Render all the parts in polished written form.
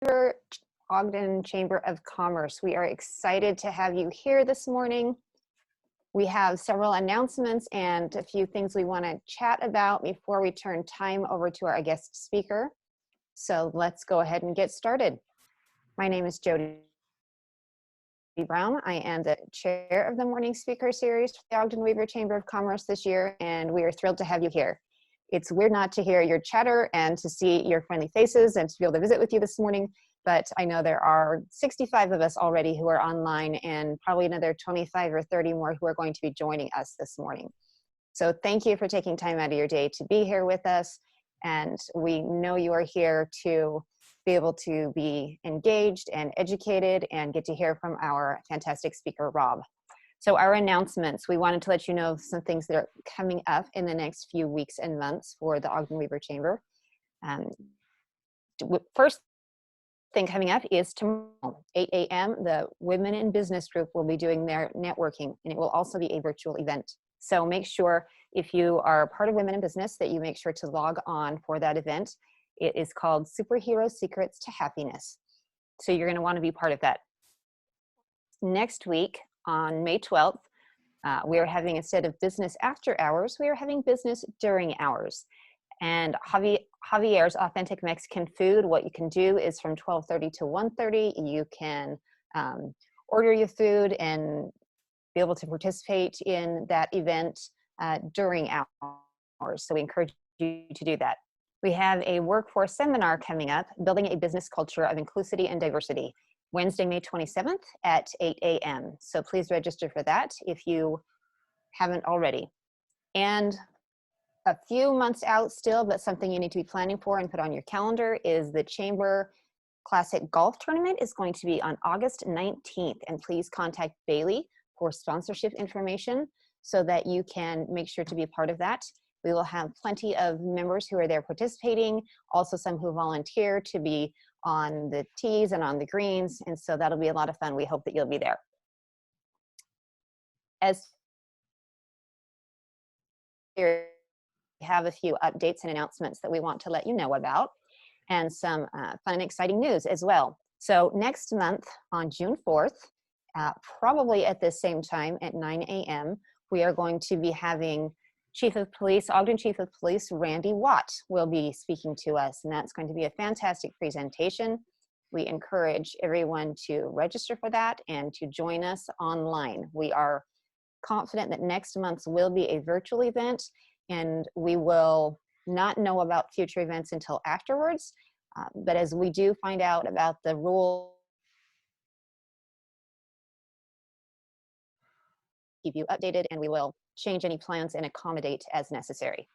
Ogden Chamber of Commerce. We are excited to have you here this morning. We have several announcements and a few things we want to chat about before we turn time over to our guest speaker. So let's go ahead and get started. My name is Jody Brown. I am the chair of the morning speaker series for the Ogden-Weber Chamber of Commerce this year, and we are thrilled to have you here. It's weird not to hear your chatter and to see your friendly faces and to be able to visit with you this morning, but I know there are 65 of us already who are online and probably another 25 or 30 more who are going to be joining us this morning. So thank you for taking time out of your day to be here with us, and we know you are here to be able to be engaged and educated and get to hear from our fantastic speaker, Rob. So our announcements, we wanted to let you know some things that are coming up in the next few weeks and months for the Ogden-Weber Chamber. First thing coming up is tomorrow, 8 a.m., the Women in Business group will be doing their networking, and it will also be a virtual event. So make sure, if you are part of Women in Business, that you make sure to log on for that event. It is called Superhero Secrets to Happiness. So you're going to want to be part of that. Next week, on May 12th, we are having, instead of business after hours, we are having business during hours. And Javier's Authentic Mexican Food, what you can do is from 12:30 to 1:30, you can order your food and be able to participate in that event during hours. So we encourage you to do that. We have a workforce seminar coming up, Building a Business Culture of Inclusivity and Diversity, Wednesday, May 27th at 8 a.m. So please register for that if you haven't already. And a few months out still, but something you need to be planning for and put on your calendar, is the Chamber Classic Golf Tournament is going to be on August 19th. And please contact Bailey for sponsorship information so that you can make sure to be a part of that. We will have plenty of members who are there participating, also some who volunteer to be on the tees and on the greens, and so that'll be a lot of fun. We hope that you'll be there. As we have a few updates and announcements that we want to let you know about, and some fun and exciting news as well. So next month on June 4th, probably at the same time at 9 a.m., we are going to be having Chief of Police, Ogden Chief of Police, Randy Watt will be speaking to us, and that's going to be a fantastic presentation. We encourage everyone to register for that and to join us online. We are confident that next month's will be a virtual event, and we will not know about future events until afterwards, but as we do find out about the rules, keep you updated, and we will change any plans and accommodate as necessary.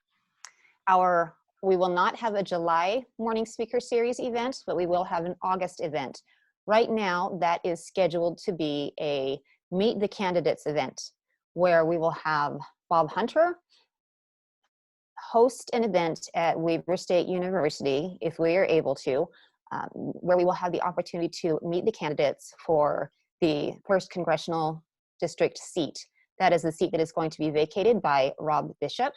We will not have a July morning speaker series event, but we will have an August event. Right now, that is scheduled to be a Meet the Candidates event, where we will have Bob Hunter host an event at Weber State University, if we are able to, where we will have the opportunity to meet the candidates for the 1st Congressional District seat. That is the seat that is going to be vacated by Rob Bishop.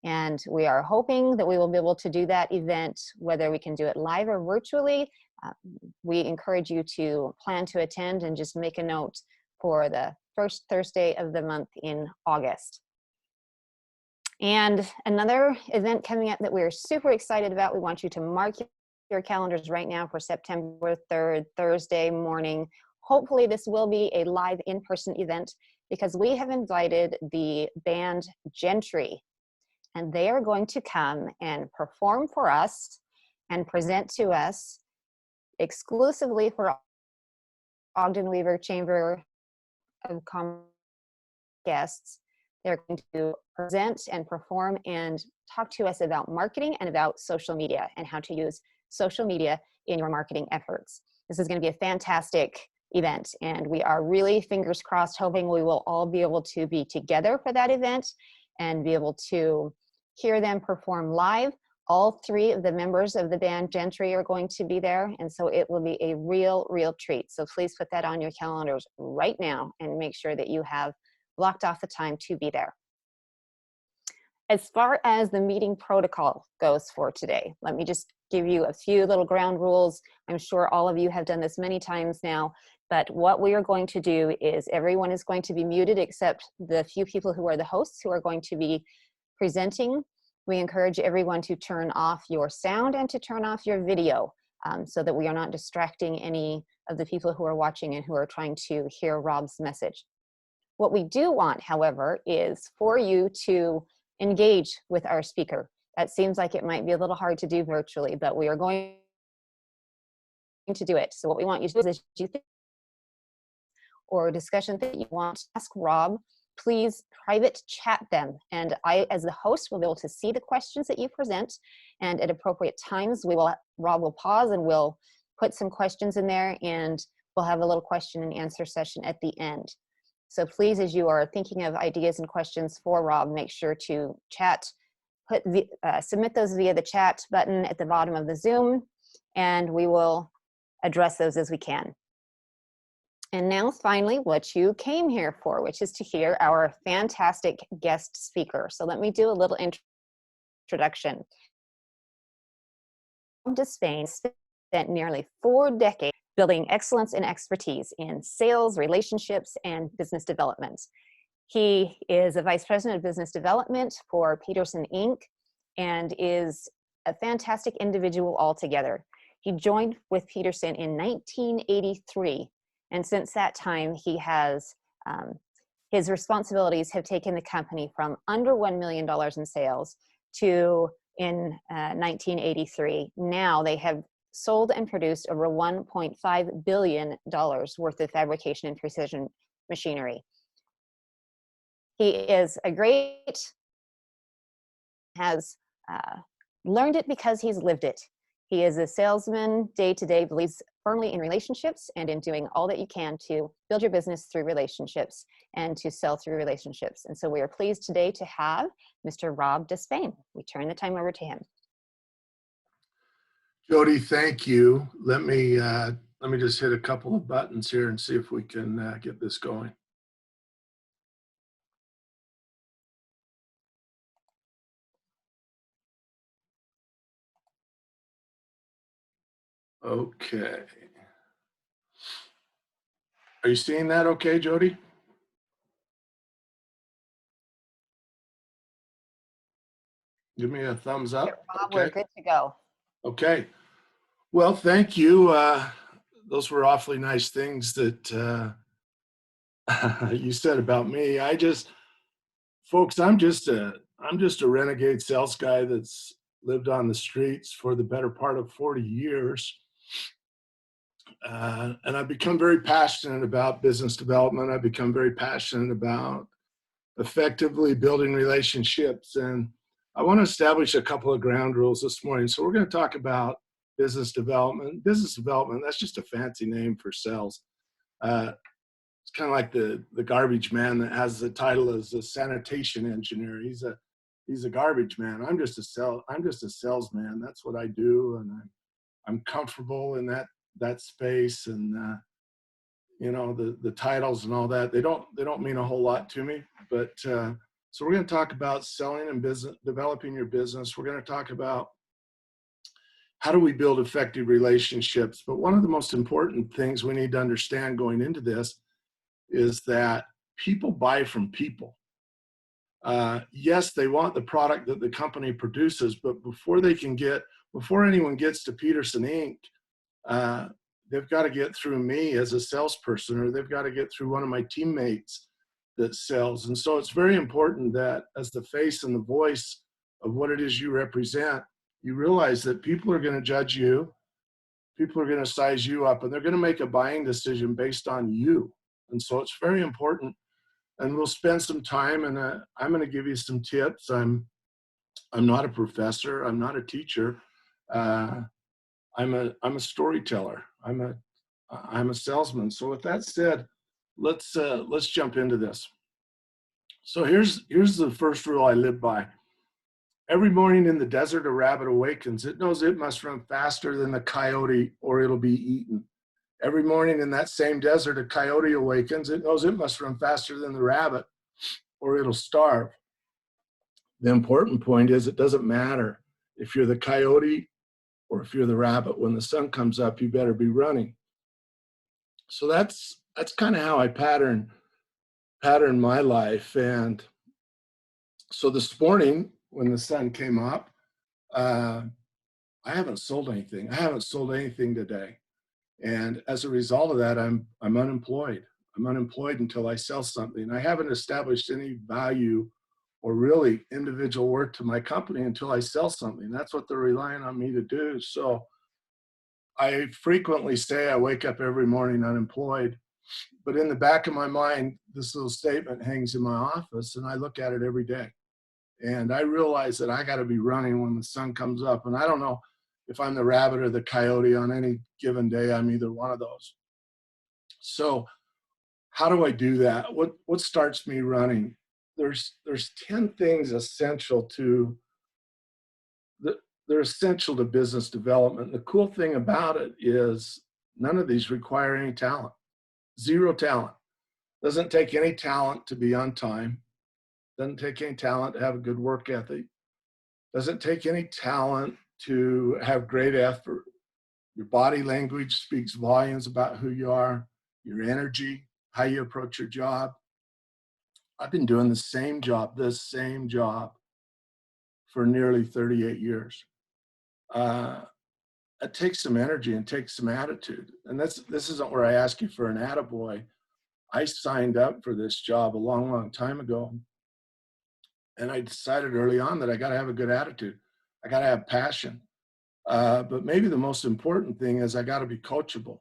And we are hoping that we will be able to do that event, whether we can do it live or virtually. We encourage you to plan to attend and just make a note for the first Thursday of the month in August. And another event coming up that we're super excited about, we want you to mark your calendars right now for September 3rd, Thursday morning. Hopefully this will be a live in-person event, because we have invited the band Gentry, and they are going to come and perform for us and present to us exclusively for Ogden-Weber Chamber of Commerce guests. They're going to present and perform and talk to us about marketing and about social media and how to use social media in your marketing efforts. This is going to be a fantastic event, and we are really, fingers crossed, hoping we will all be able to be together for that event and be able to hear them perform live. All 3 of the members of the band Gentry are going to be there, and so it will be a real treat. So please put that on your calendars right now and make sure that you have blocked off the time to be there. As far as the meeting protocol goes for today, let me just give you a few little ground rules. I'm sure all of you have done this many times now, but what we are going to do is everyone is going to be muted except the few people who are the hosts who are going to be presenting. We encourage everyone to turn off your sound and to turn off your video so that we are not distracting any of the people who are watching and who are trying to hear Rob's message. What we do want, however, is for you to engage with our speaker. That seems like it might be a little hard to do virtually, but we are going to do it. So what we want you to do is, you think or discussion that you want to ask Rob, please private chat them. And I, as the host, will be able to see the questions that you present. And at appropriate times, Rob will pause and we'll put some questions in there, and we'll have a little question and answer session at the end. So please, as you are thinking of ideas and questions for Rob, make sure to chat, submit those via the chat button at the bottom of the Zoom, and we will address those as we can. And now finally, what you came here for, which is to hear our fantastic guest speaker. So let me do a little introduction. Rob Despain spent nearly 4 decades building excellence and expertise in sales, relationships, and business development. He is a vice president of business development for Petersen Inc. and is a fantastic individual altogether. He joined with Petersen in 1983. And since that time, he has, his responsibilities have taken the company from under $1 million in sales to, in 1983, now they have sold and produced over $1.5 billion worth of fabrication and precision machinery. He is a great, has learned it because he's lived it. He is a salesman day to day, believes firmly in relationships and in doing all that you can to build your business through relationships and to sell through relationships. And so we are pleased today to have Mr. Rob Despain. We turn the time over to him. Jody, thank you. Let me just hit a couple of buttons here and see if we can get this going. Okay. Are you seeing that okay, Jody? Give me a thumbs up. Rob, we're good to go. Okay. Well, thank you. Those were awfully nice things that you said about me. Folks, I'm just a renegade sales guy that's lived on the streets for the better part of 40 years. And I've become very passionate about business development. I've become very passionate about effectively building relationships. And I want to establish a couple of ground rules this morning. So we're going to talk about business development. Business development, that's just a fancy name for sales. It's kind of like the garbage man that has the title as a sanitation engineer. He's a garbage man. I'm just a salesman. That's what I do, and I'm comfortable in that space. And you know, the titles and all that, they don't mean a whole lot to me. But so we're going to talk about selling and business, developing your business. We're going to talk about how do we build effective relationships. But one of the most important things we need to understand going into this is that people buy from people. Yes, they want the product that the company produces, but before anyone gets to Petersen Inc., they've got to get through me as a salesperson, or they've got to get through one of my teammates that sells. And so it's very important that as the face and the voice of what it is you represent, you realize that people are going to judge you, people are going to size you up, and they're going to make a buying decision based on you. And so it's very important. And we'll spend some time, and I'm going to give you some tips. I'm not a professor. I'm not a teacher. I'm a storyteller. I'm a salesman. So with that said, let's jump into this. So here's the first rule I live by. Every morning in the desert, a rabbit awakens. It knows it must run faster than the coyote or it'll be eaten. Every morning in that same desert, a coyote awakens. It knows it must run faster than the rabbit or it'll starve. The important point is it doesn't matter if you're the coyote or if you're the rabbit. When the sun comes up, you better be running. So that's kind of how I pattern my life. And so this morning when the sun came up, I haven't sold anything. I haven't sold anything today. And as a result of that, I'm unemployed. I'm unemployed until I sell something. I haven't established any value or really individual worth to my company until I sell something. That's what they're relying on me to do. So I frequently say I wake up every morning unemployed, but in the back of my mind, this little statement hangs in my office and I look at it every day. And I realize that I got to be running when the sun comes up. And I don't know if I'm the rabbit or the coyote on any given day. I'm either one of those. So how do I do that? What starts me running? There's 10 things essential to they're essential to business development. The cool thing about it is none of these require any talent. Zero talent. Doesn't take any talent to be on time. Doesn't take any talent to have a good work ethic. Doesn't take any talent to have great effort. Your body language speaks volumes about who you are, your energy, how you approach your job. I've been doing this same job for nearly 38 years. It takes some energy and takes some attitude. And this isn't where I ask you for an attaboy. I signed up for this job a long, long time ago. And I decided early on that I got to have a good attitude. I got to have passion. But maybe the most important thing is I got to be coachable.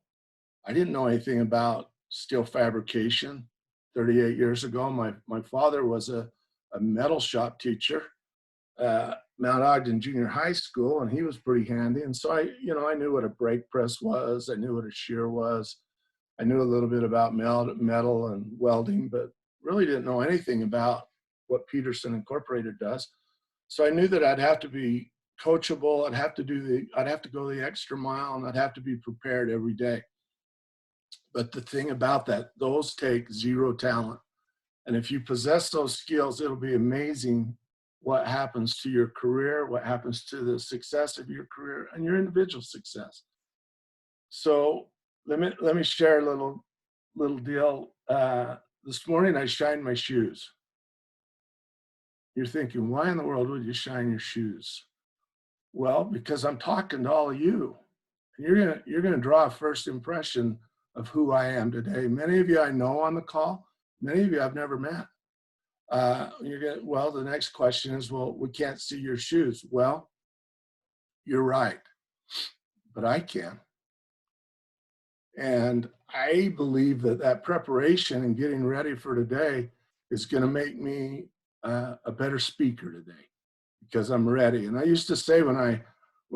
I didn't know anything about steel fabrication 38 years ago. My father was a metal shop teacher at Mount Ogden Junior High School, and he was pretty handy. And so I knew what a brake press was. I knew what a shear was. I knew a little bit about metal and welding, but really didn't know anything about what Petersen Incorporated does. So I knew that I'd have to be coachable. I'd have to go the extra mile, and I'd have to be prepared every day. But the thing about that, those take zero talent. And if you possess those skills, it'll be amazing what happens to your career, what happens to the success of your career and your individual success. So let me share a little deal. This morning I shined my shoes. You're thinking, why in the world would you shine your shoes? Well, because I'm talking to all of you. And you're gonna draw a first impression of who I am today. Many of you I know on the call. Many of you I've never met. The next question is, well, we can't see your shoes. Well, you're right, but I can. And I believe that preparation and getting ready for today is going to make me a better speaker today because I'm ready. And I used to say when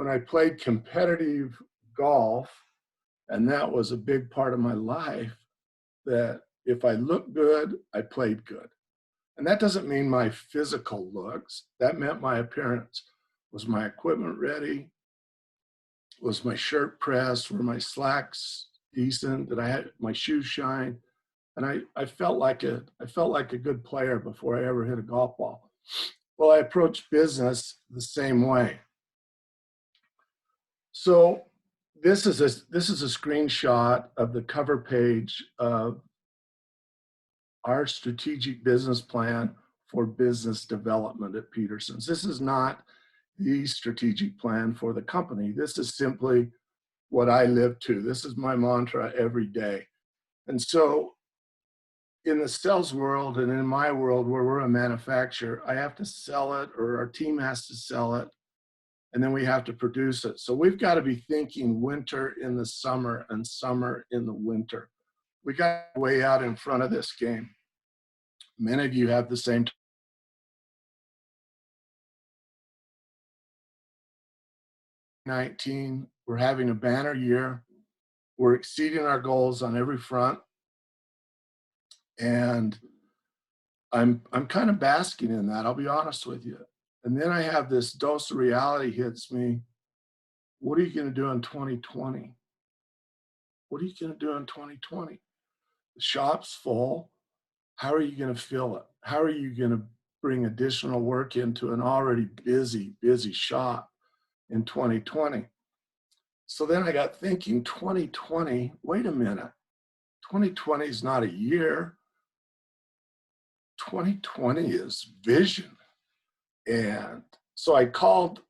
I played competitive golf, and that was a big part of my life, that if I looked good, I played good. And that doesn't mean my physical looks. That meant my appearance. Was my equipment ready? Was my shirt pressed? Were my slacks decent? Did I have my shoes shine? And I felt like a good player before I ever hit a golf ball. Well, I approached business the same way. So this is a screenshot of the cover page of our strategic business plan for business development at Petersen's. This is not the strategic plan for the company. This is simply what I live to. This is my mantra every day. And so in the sales world and in my world where we're a manufacturer, I have to sell it, or our team has to sell it, and then we have to produce it. So we've got to be thinking winter in the summer and summer in the winter. We got way out in front of this game. Many of you have the same 19. We're having a banner year. We're exceeding our goals on every front. And I'm kind of basking in that, I'll be honest with you. And then I have this dose of reality hits me. What are you going to do in 2020? What are you going to do in 2020? The shop's full. How are you going to fill it? How are you going to bring additional work into an already busy shop in 2020. So then I got thinking, 2020, wait a minute, 2020 is not a year. 2020 is vision. And so I called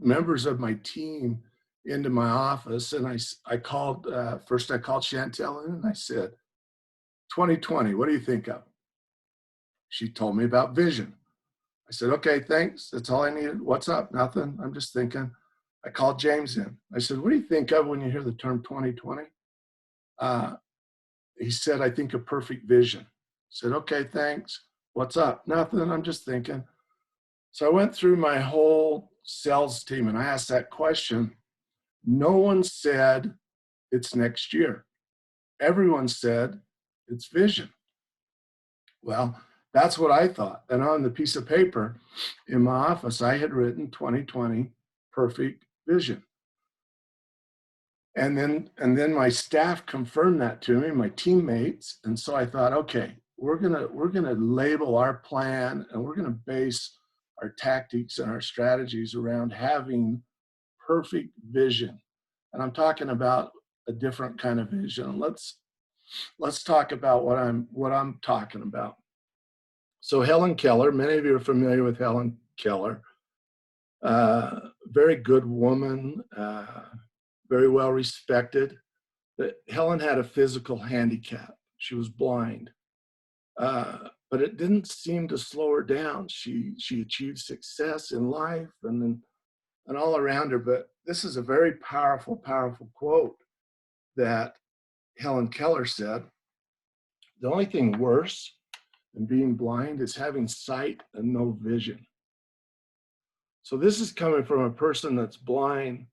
members of my team into my office, and I called, first I called Chantel in and I said, 2020, what do you think of? She told me about vision. I said, okay, thanks. That's all I needed. What's up? Nothing. I'm just thinking. I called James in. I said, what do you think of when you hear the term 2020? He said, I think of perfect vision. I said, okay, thanks. What's up? Nothing. I'm just thinking. So I went through my whole sales team and I asked that question. No one said it's next year. Everyone said it's vision. Well, that's what I thought. And on the piece of paper in my office, I had written 2020 perfect vision. And then my staff confirmed that to me, my teammates. And so I thought, okay, we're gonna label our plan and we're gonna base our tactics and our strategies around having perfect vision. And I'm talking about a different kind of vision. Let's talk about what I'm talking about. So Helen Keller, many of you are familiar with Helen Keller. Very good woman, very well respected. But Helen had a physical handicap. She was blind. But it didn't seem to slow her down. She achieved success in life and all around her. But this is a very powerful quote that Helen Keller said. The only thing worse than being blind is having sight and no vision. So this is coming from a person that's blind.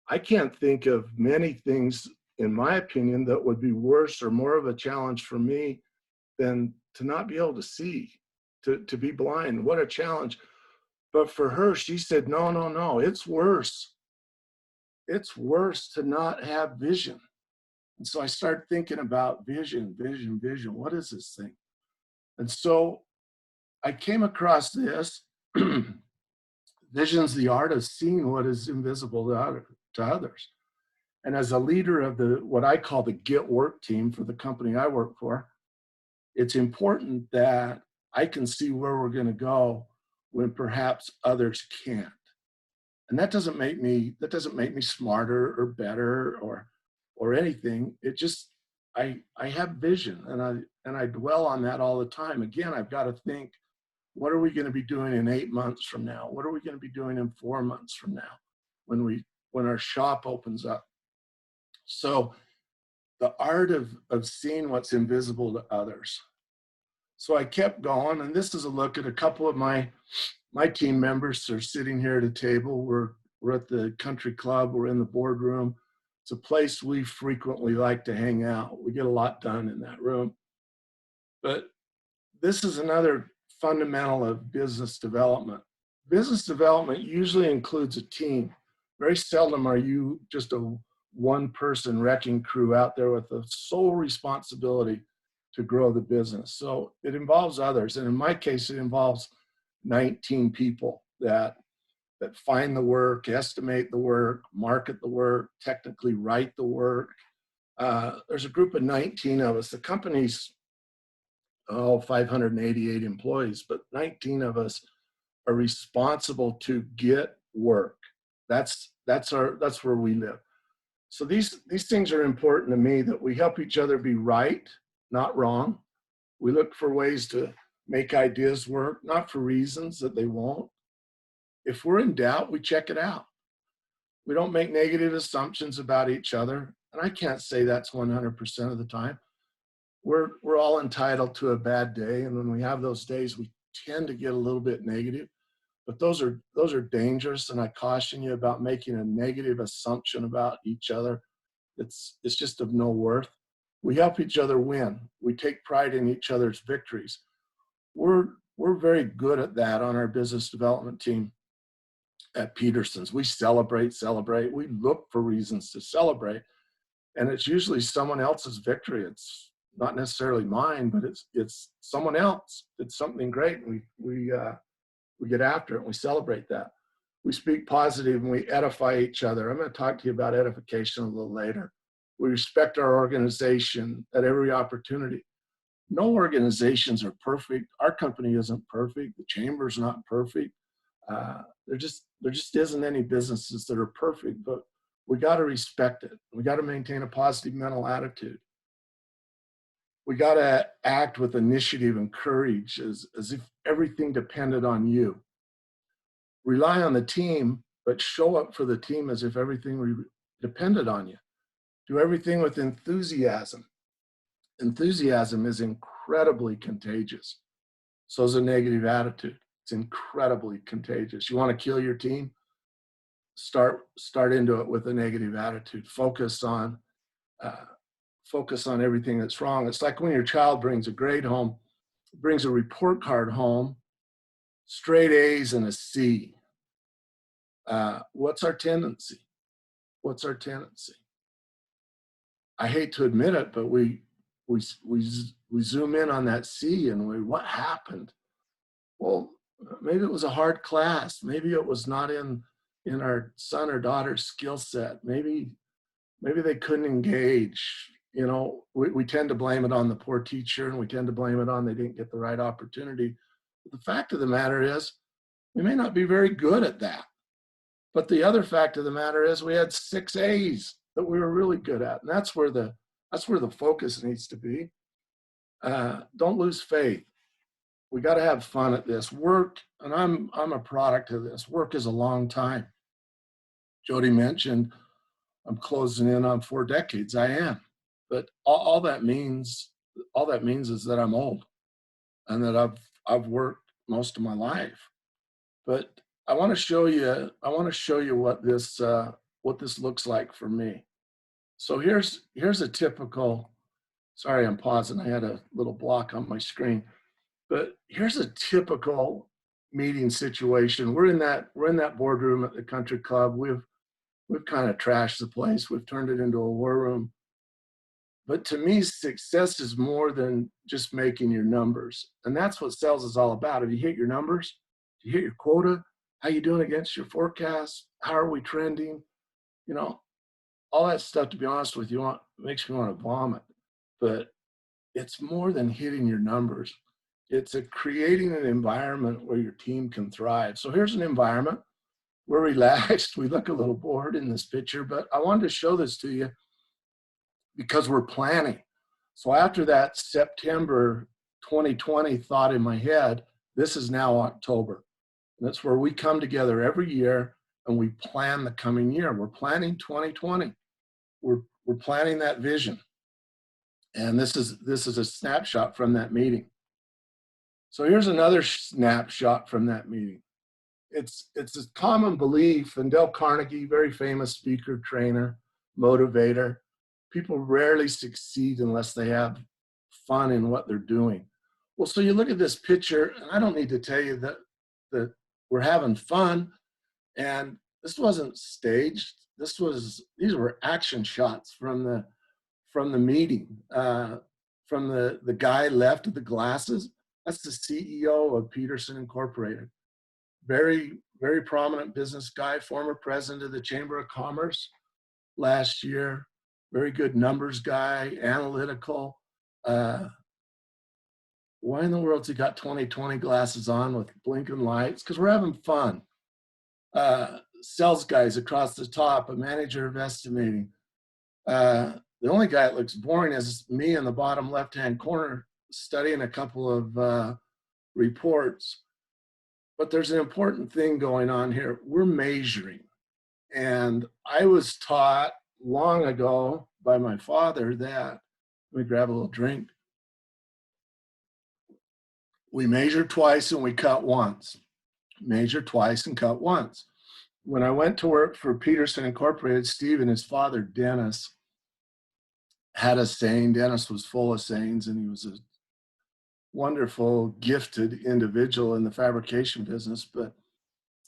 I can't think of many things, in my opinion, that would be worse or more of a challenge for me than to not be able to see, to be blind. What a challenge. But for her, she said, no, it's worse. It's worse to not have vision. And so I started thinking about vision. What is this thing? And so I came across this. Vision's the art of seeing what is invisible to others. And as a leader of what I call the Get Work team for the company I work for, it's important that I can see where we're going to go when perhaps others can't. And that doesn't make me smarter or better or anything. It just I have vision and I dwell on that all the time. Again, I've got to think, what are we going to be doing in 8 months from now? What are we going to be doing in 4 months from now when our shop opens up? So the art of seeing what's invisible to others. So I kept going, and this is a look at a couple of my team members are sitting here at a table. We're at the country club. We're in the boardroom. It's a place we frequently like to hang out. We get a lot done in that room. But this is another fundamental of business development. Business development usually includes a team. Very seldom are you just a one-person wrecking crew out there with the sole responsibility to grow the business. So it involves others. And in my case, it involves 19 people that find the work, estimate the work, market the work, technically write the work. There's a group of 19 of us. The company's 588 employees, but 19 of us are responsible to get work. That's where we live. So these things are important to me, that we help each other be right, not wrong. We look for ways to make ideas work, not for reasons that they won't. If we're in doubt, we check it out. We don't make negative assumptions about each other. And I can't say that's 100% of the time. We're all entitled to a bad day. And when we have those days, we tend to get a little bit negative. But those are dangerous. And I caution you about making a negative assumption about each other. It's just of no worth. We help each other win. We take pride in each other's victories. We're very good at that on our business development team at Petersen's. We celebrate. We look for reasons to celebrate. And it's usually someone else's victory. It's not necessarily mine, but it's someone else. It's something great. And we get after it and we celebrate that. We speak positive and we edify each other. I'm going to talk to you about edification a little later. We respect our organization at every opportunity. No organizations are perfect. Our company isn't perfect. The chamber's not perfect. There just isn't any businesses that are perfect, but we got to respect it. We got to maintain a positive mental attitude. We got to act with initiative and courage as if everything depended on you. Rely on the team, but show up for the team as if everything depended on you. Do everything with enthusiasm. Enthusiasm is incredibly contagious. So is a negative attitude. It's incredibly contagious. You want to kill your team? Start into it with a negative attitude. Focus on everything that's wrong. It's like when your child brings a grade home, brings a report card home, straight A's and a C. What's our tendency? What's our tendency? I hate to admit it, but we zoom in on that C and what happened? Well, maybe it was a hard class. Maybe it was not in our son or daughter's skill set. Maybe they couldn't engage. You know, we tend to blame it on the poor teacher, and we tend to blame it on they didn't get the right opportunity. But the fact of the matter is, we may not be very good at that. But the other fact of the matter is we had 6 A's that we were really good at. And that's where the focus needs to be. Don't lose faith. We got to have fun at this. Work, and I'm a product of this. Work is a long time. Jody mentioned I'm closing in on 4 decades. I am. But all that means is that I'm old and that I've worked most of my life. But I want to show you what this looks like for me. So here's a typical, sorry, I'm pausing. I had a little block on my screen. But here's a typical meeting situation. We're in that boardroom at the country club. We've kind of trashed the place. We've turned it into a war room. But to me, success is more than just making your numbers. And that's what sales is all about. If you hit your numbers, if you hit your quota, how you doing against your forecast? How are we trending? You know, all that stuff, to be honest with you, makes me want to vomit. But it's more than hitting your numbers. It's creating an environment where your team can thrive. So here's an environment. We're relaxed. We look a little bored in this picture, but I wanted to show this to you because we're planning. So after that September 2020 thought in my head, this is now October. And that's where we come together every year and we plan the coming year. We're planning 2020. We're planning that vision. And this is a snapshot from that meeting. So here's another snapshot from that meeting. It's a common belief, and Dale Carnegie, very famous speaker, trainer, motivator, people rarely succeed unless they have fun in what they're doing. Well, so you look at this picture, and I don't need to tell you that we're having fun, and this wasn't staged. These were action shots from the meeting. From the guy left with the glasses, that's the CEO of Petersen Incorporated. Very, very prominent business guy, former president of the Chamber of Commerce last year. Very good numbers guy, analytical. Why in the world's he got 20/20 glasses on with blinking lights? Because we're having fun. Sales guys across the top, a manager of estimating. The only guy that looks boring is me in the bottom left-hand corner studying a couple of reports. But there's an important thing going on here. We're measuring. And I was taught long ago by my father that, let me grab a little drink. We measure twice and we cut once. Measure twice and cut once. When I went to work for Petersen Incorporated, Steve and his father, Dennis, had a saying. Dennis was full of sayings, and he was a wonderful, gifted individual in the fabrication business,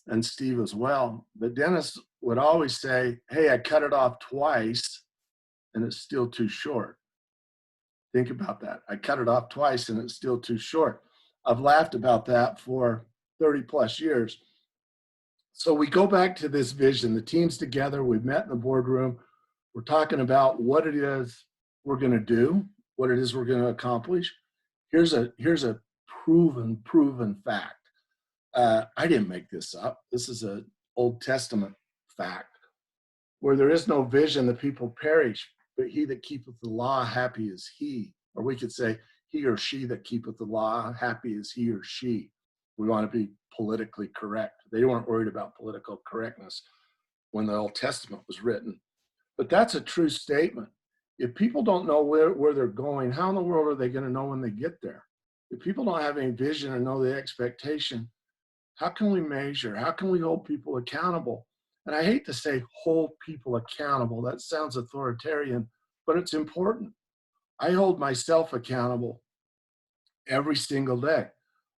and Steve as well. But Dennis would always say, hey, I cut it off twice and it's still too short. Think about that. I cut it off twice and it's still too short. I've laughed about that for 30 plus years. So we go back to this vision. The team's together. We've met in the boardroom. We're talking about what it is we're going to do, what it is we're going to accomplish. Here's a proven fact. I didn't make this up. This is an Old Testament fact. Where there is no vision, the people perish. But he that keepeth the law, happy is he. Or we could say, he or she that keepeth the law, happy is he or she. We want to be politically correct. They weren't worried about political correctness when the Old Testament was written. But that's a true statement. If people don't know where they're going, how in the world are they going to know when they get there? If people don't have any vision or know the expectation, how can we measure? How can we hold people accountable? And I hate to say hold people accountable. That sounds authoritarian, but it's important. I hold myself accountable every single day.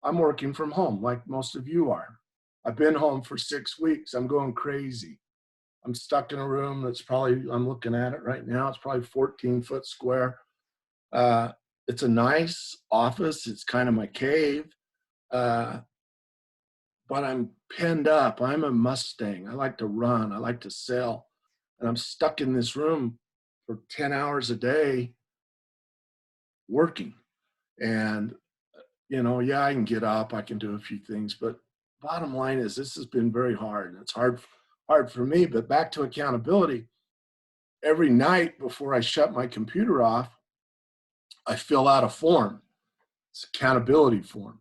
I'm working from home like most of you are. I've been home for 6 weeks. I'm going crazy. I'm stuck in a room that's probably, I'm looking at it right now, it's probably 14 foot square. It's a nice office. It's kind of my cave. But I'm penned up. I'm a Mustang. I like to run. I like to sell. And I'm stuck in this room for 10 hours a day working. And, yeah, I can get up. I can do a few things. But bottom line is this has been very hard. And it's hard for me. But back to accountability. Every night before I shut my computer off, I fill out a form. It's an accountability form.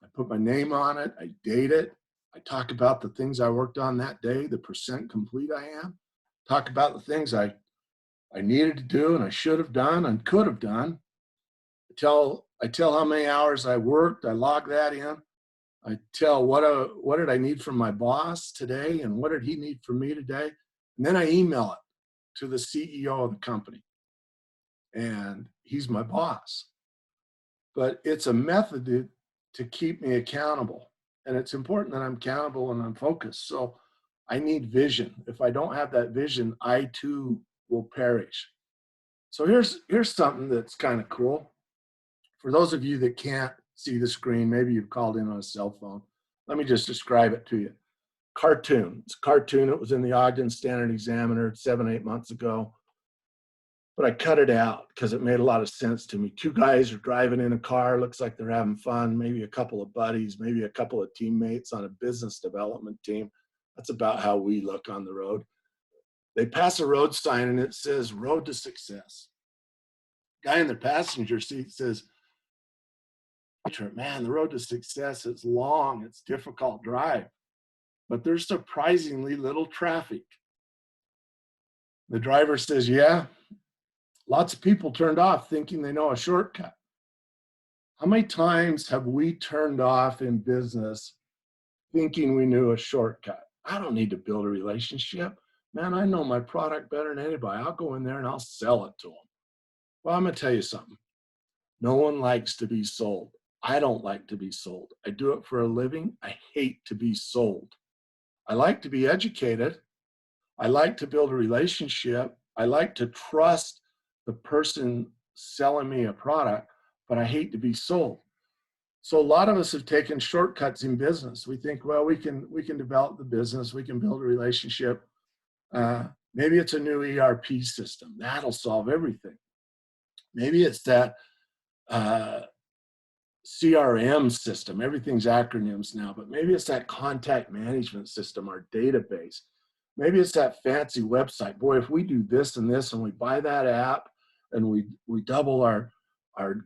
I put my name on it. I date it. I talk about the things I worked on that day, the percent complete I am. Talk about the things I needed to do and I should have done and could have done. I tell how many hours I worked. I log that in. I tell what did I need from my boss today and what did he need from me today. And then I email it to the CEO of the company. And he's my boss. But it's a method to keep me accountable. And it's important that I'm accountable and I'm focused. So I need vision. If I don't have that vision, I too will perish. So here's something that's kind of cool. For those of you that can't see the screen, maybe you've called in on a cell phone. Let me just describe it to you. Cartoon. It's a cartoon. It was in the Ogden Standard Examiner 7-8 months ago. But I cut it out because it made a lot of sense to me. Two guys are driving in a car, looks like they're having fun, maybe a couple of buddies, maybe a couple of teammates on a business development team. That's about how we look on the road. They pass a road sign and it says, Road to Success. Guy in the passenger seat says, man, the road to success is long, it's difficult drive, but there's surprisingly little traffic. The driver says, yeah. Lots of people turned off thinking they know a shortcut. How many times have we turned off in business thinking we knew a shortcut? I don't need to build a relationship. Man, I know my product better than anybody. I'll go in there and I'll sell it to them. Well, I'm going to tell you something. No one likes to be sold. I don't like to be sold. I do it for a living. I hate to be sold. I like to be educated. I like to build a relationship. I like to trust the person selling me a product, but I hate to be sold. So a lot of us have taken shortcuts in business. We think, well, we can develop the business, we can build a relationship. Maybe it's a new ERP system. That'll solve everything. Maybe it's that CRM system. Everything's acronyms now, but maybe it's that contact management system, our database. Maybe it's that fancy website. Boy, if we do this and this and we buy that app and we double our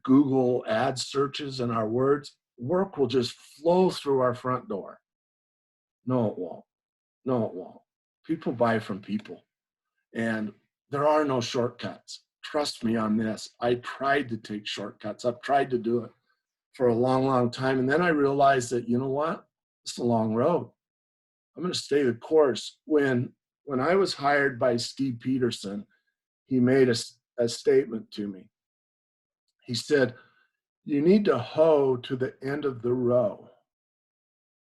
Google ad searches and our words, work will just flow through our front door. No, it won't. No, it won't. People buy from people. And there are no shortcuts. Trust me on this. I tried to take shortcuts. I've tried to do it for a long, long time. And then I realized that, you know what? It's a long road. I'm going to stay the course. When I was hired by Steve Petersen, he made a statement to me. He said, you need to hoe to the end of the row.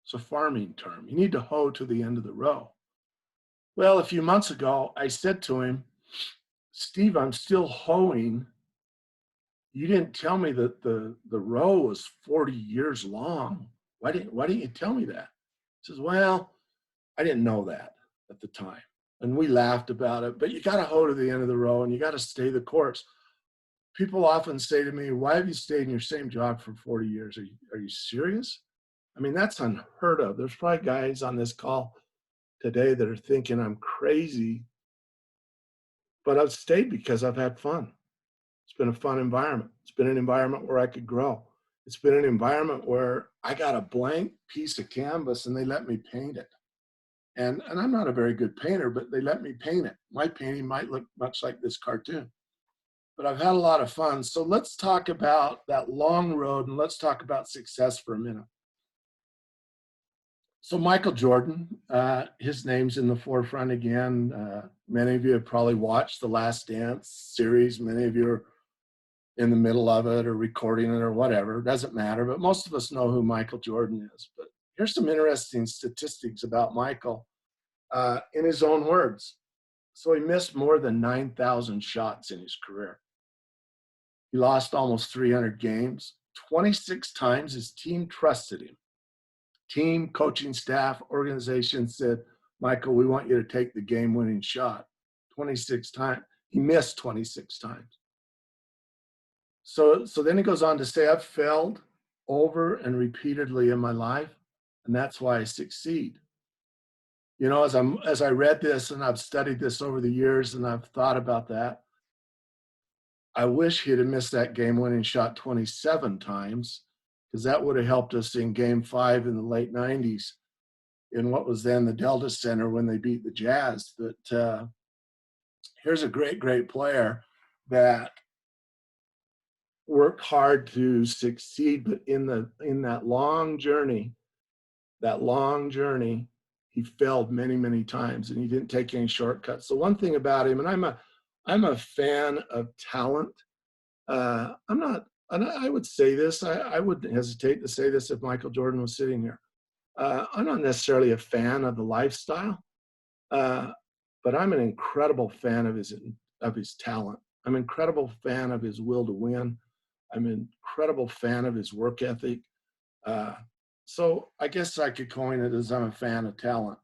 It's a farming term. You need to hoe to the end of the row. Well, a few months ago, I said to him, Steve, I'm still hoeing you didn't tell me that the row was 40 years long. Why didn't you tell me that? He says, well, I didn't know that at the time. And we laughed about it, but you got to hoe to the end of the row and you got to stay the course. People often say to me, why have you stayed in your same job for 40 years? Are you serious? I mean, that's unheard of. There's probably guys on this call today that are thinking I'm crazy, but I've stayed because I've had fun. It's been a fun environment. It's been an environment where I could grow. It's been an environment where I got a blank piece of canvas and they let me paint it. And I'm not a very good painter, but they let me paint it. My painting might look much like this cartoon, but I've had a lot of fun. So let's talk about that long road and let's talk about success for a minute. So Michael Jordan, his name's in the forefront again. Many of you have probably watched the Last Dance series. Many of you are in the middle of it or recording it or whatever. It doesn't matter, but most of us know who Michael Jordan is. But here's some interesting statistics about Michael in his own words. So he missed more than 9,000 shots in his career. He lost almost 300 games. 26 times his team trusted him. Team, coaching staff, organization said, Michael, we want you to take the game-winning shot. 26 times. He missed 26 times. So then he goes on to say, I've failed over and repeatedly in my life, and that's why I succeed. You know, as I read this and I've studied this over the years and I've thought about that, I wish he'd have missed that game-winning shot 27 times, because that would have helped us in Game 5 in the late 90s in what was then the Delta Center when they beat the Jazz. That here's a great player that worked hard to succeed, but in that long journey, he failed many times, and he didn't take any shortcuts. So one thing about him, and I'm a fan of talent. I'm not, and I would say this, I wouldn't hesitate to say this if Michael Jordan was sitting here. I'm not necessarily a fan of the lifestyle, but I'm an incredible fan of his talent. I'm an incredible fan of his will to win. I'm an incredible fan of his work ethic. So I guess I could coin it as I'm a fan of talent.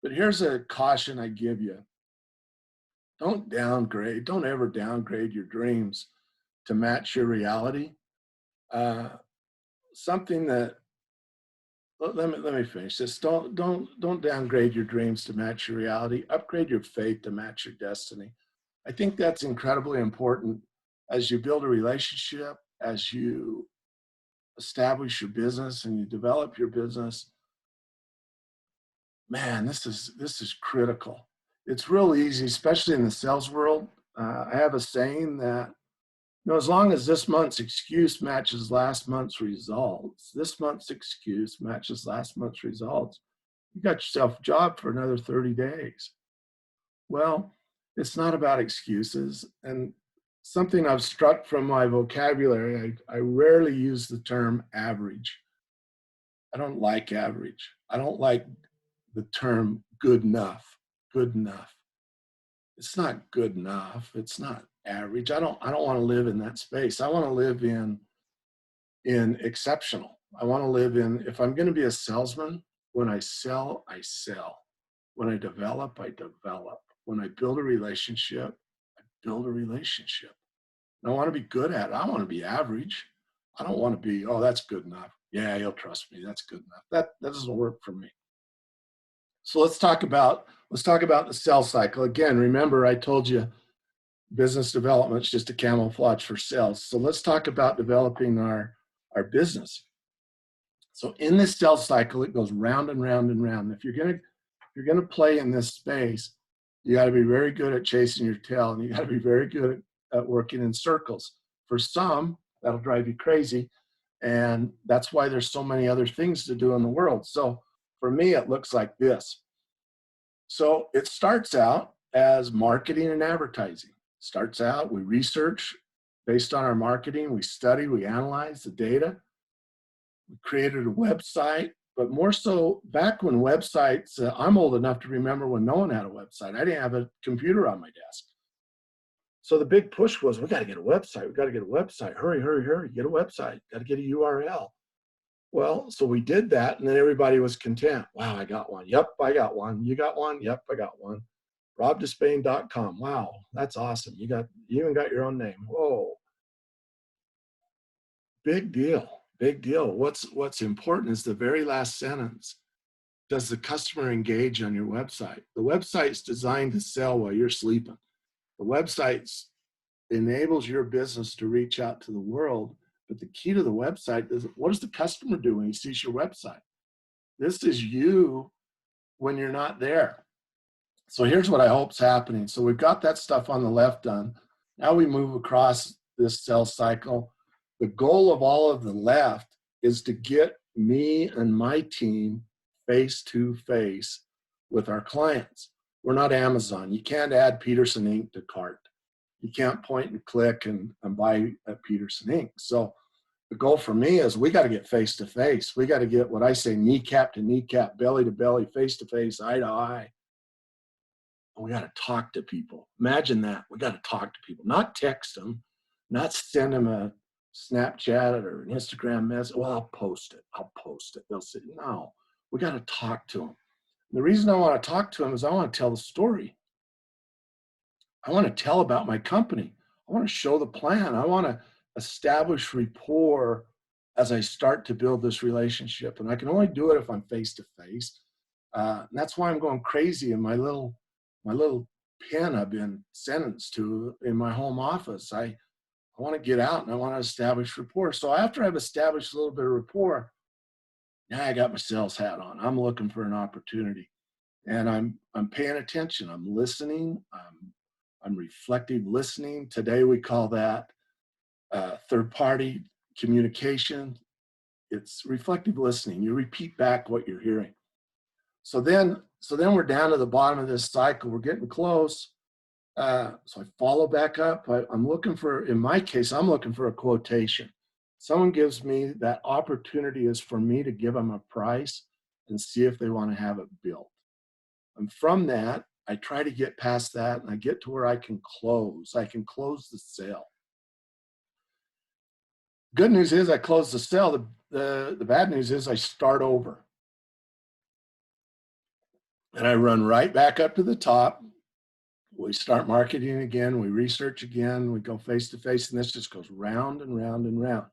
But here's a caution I give you. Don't ever downgrade your dreams to match your reality. Something that, let me finish this. Don't downgrade your dreams to match your reality. Upgrade your faith to match your destiny. I think that's incredibly important as you build a relationship, as you establish your business and you develop your business. Man, this is critical. It's real easy, especially in the sales world. I have a saying that, you know, as long as this month's excuse matches last month's results, you got yourself a job for another 30 days. Well, it's not about excuses. And something I've struck from my vocabulary, I rarely use the term average. I don't like average. I don't like the term good enough. It's not good enough. It's not average. I don't want to live in that space. I want to live in exceptional. I want to live in, if I'm going to be a salesman, when I sell, I sell. When I develop, I develop. When I build a relationship, I build a relationship. And I want to be good at it. I want to be average. I don't want to be, oh, that's good enough. Yeah, you'll trust me. That's good enough. That doesn't work for me. So let's talk about the sales cycle. Again, remember I told you business development is just a camouflage for sales. So let's talk about developing our business. So in this sales cycle, it goes round and round and round. If you're gonna play in this space, you got to be very good at chasing your tail, and you got to be very good at working in circles. For some, that'll drive you crazy, and that's why there's so many other things to do in the world. So for me, it looks like this. So it starts out as marketing and advertising. Starts out, we research based on our marketing, we study, we analyze the data. We created a website, but more so back when websites, I'm old enough to remember when no one had a website. I didn't have a computer on my desk. So the big push was, we got to get a website. We got to get a website. Hurry, hurry, hurry. Get a website. Got to get a URL. Well, so we did that, and then everybody was content. Wow, I got one. Yep, I got one. You got one? Yep, I got one. RobDespain.com. Wow, that's awesome. You even got your own name. Whoa. Big deal. Big deal. What's important is the very last sentence. Does the customer engage on your website? The website's designed to sell while you're sleeping. The website enables your business to reach out to the world, but the key to the website is, what does the customer do when he sees your website? This is you when you're not there. So here's what I hope's happening. So we've got that stuff on the left done. Now we move across this sales cycle. The goal of all of the left is to get me and my team face to face with our clients. We're not Amazon. You can't add Petersen Inc. to cart. You can't point and click and buy at Petersen Inc. So the goal for me is, we got to get face to face. We got to get what I say, kneecap to kneecap, belly to belly, face to face, eye to eye. And we got to talk to people. Imagine that. We got to talk to people, not text them, not send them a Snapchat or an Instagram message. Well, I'll post it. They'll say, no, we got to talk to them. And the reason I want to talk to them is I want to tell the story. I want to tell about my company. I want to show the plan. I want to establish rapport as I start to build this relationship. And I can only do it if I'm face to face. And that's why I'm going crazy in my little pen I've been sentenced to in my home office. I want to get out and I want to establish rapport. So after I've established a little bit of rapport, now I got my sales hat on. I'm looking for an opportunity, and I'm paying attention. I'm listening. I'm reflective listening. Today we call that third-party communication. It's reflective listening. You repeat back what you're hearing. So then we're down to the bottom of this cycle. We're getting close. So I follow back up. I'm looking for, in my case, I'm looking for a quotation. Someone gives me that opportunity is for me to give them a price and see if they want to have it built. And from that, I try to get past that and I get to where I can close. I can close the sale. Good news is I close the sale. The bad news is I start over. And I run right back up to the top. We start marketing again. We research again. We go face to face, and this just goes round and round and round.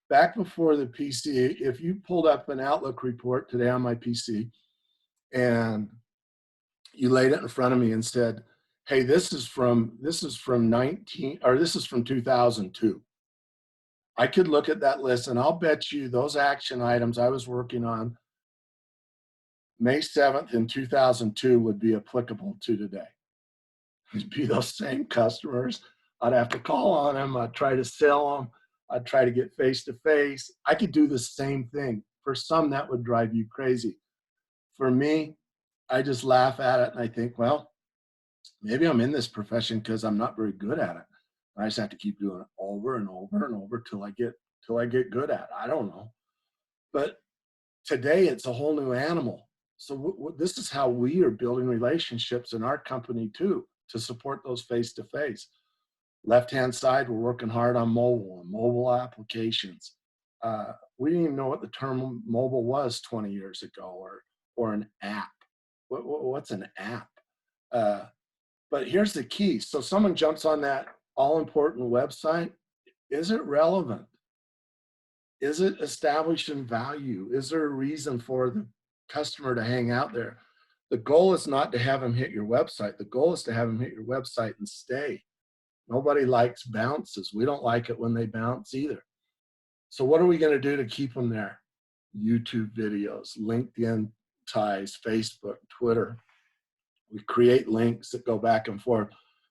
Back before the PC, if you pulled up an Outlook report today on my PC and you laid it in front of me and said, hey, this is from 2002. I could look at that list and I'll bet you those action items I was working on May 7th in 2002 would be applicable to today. It'd be those same customers. I'd have to call on them. I'd try to sell them. I'd try to get face to face. I could do the same thing. For some, that would drive you crazy. For me, I just laugh at it and I think, well, maybe I'm in this profession because I'm not very good at it. I just have to keep doing it over and over and over till I get good at it. I don't know. But today it's a whole new animal. So this is how we are building relationships in our company too, to support those face-to-face. Left-hand side, we're working hard on mobile and mobile applications. We didn't even know what the term mobile was 20 years ago, or an app. What's an app? But here's the key. So someone jumps on that all-important website. Is it relevant? Is it established in value? Is there a reason for the customer to hang out there? The goal is not to have them hit your website. The goal is to have them hit your website and stay. Nobody likes bounces. We don't like it when they bounce either. So what are we going to do to keep them there? YouTube videos, LinkedIn ties, Facebook, Twitter. We create links that go back and forth.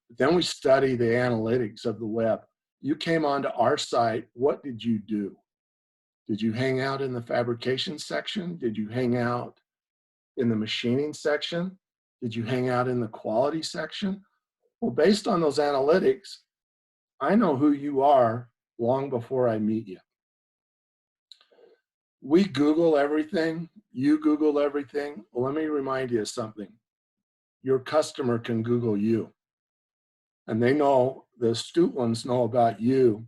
But then we study the analytics of the web. You came onto our site. What did you do? Did you hang out in the fabrication section? Did you hang out in the machining section? Did you hang out in the quality section? Well, based on those analytics, I know who you are long before I meet you. We Google everything. You Google everything. Well, let me remind you of something. Your customer can Google you. And they know, the astute ones know about you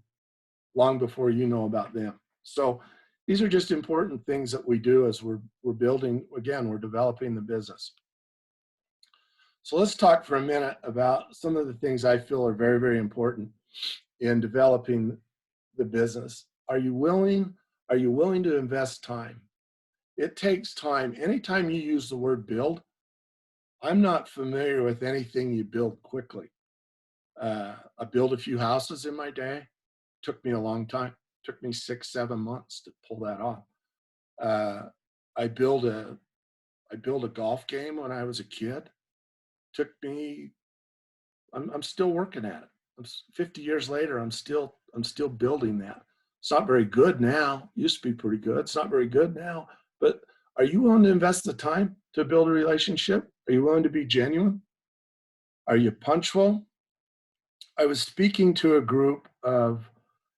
long before you know about them. So these are just important things that we do as we're building, again, we're developing the business. So let's talk for a minute about some of the things I feel are very, very important in developing the business. Are you willing to invest time? It takes time. Anytime you use the word build, I'm not familiar with anything you build quickly. I built a few houses in my day. Took me a long time. Took me 6-7 months to pull that off. I built a golf game when I was a kid. Took me. I'm still working at it. 50 years later. I'm still building that. It's not very good now. Used to be pretty good. It's not very good now. But are you willing to invest the time to build a relationship? Are you willing to be genuine? Are you punctual? I was speaking to a group of,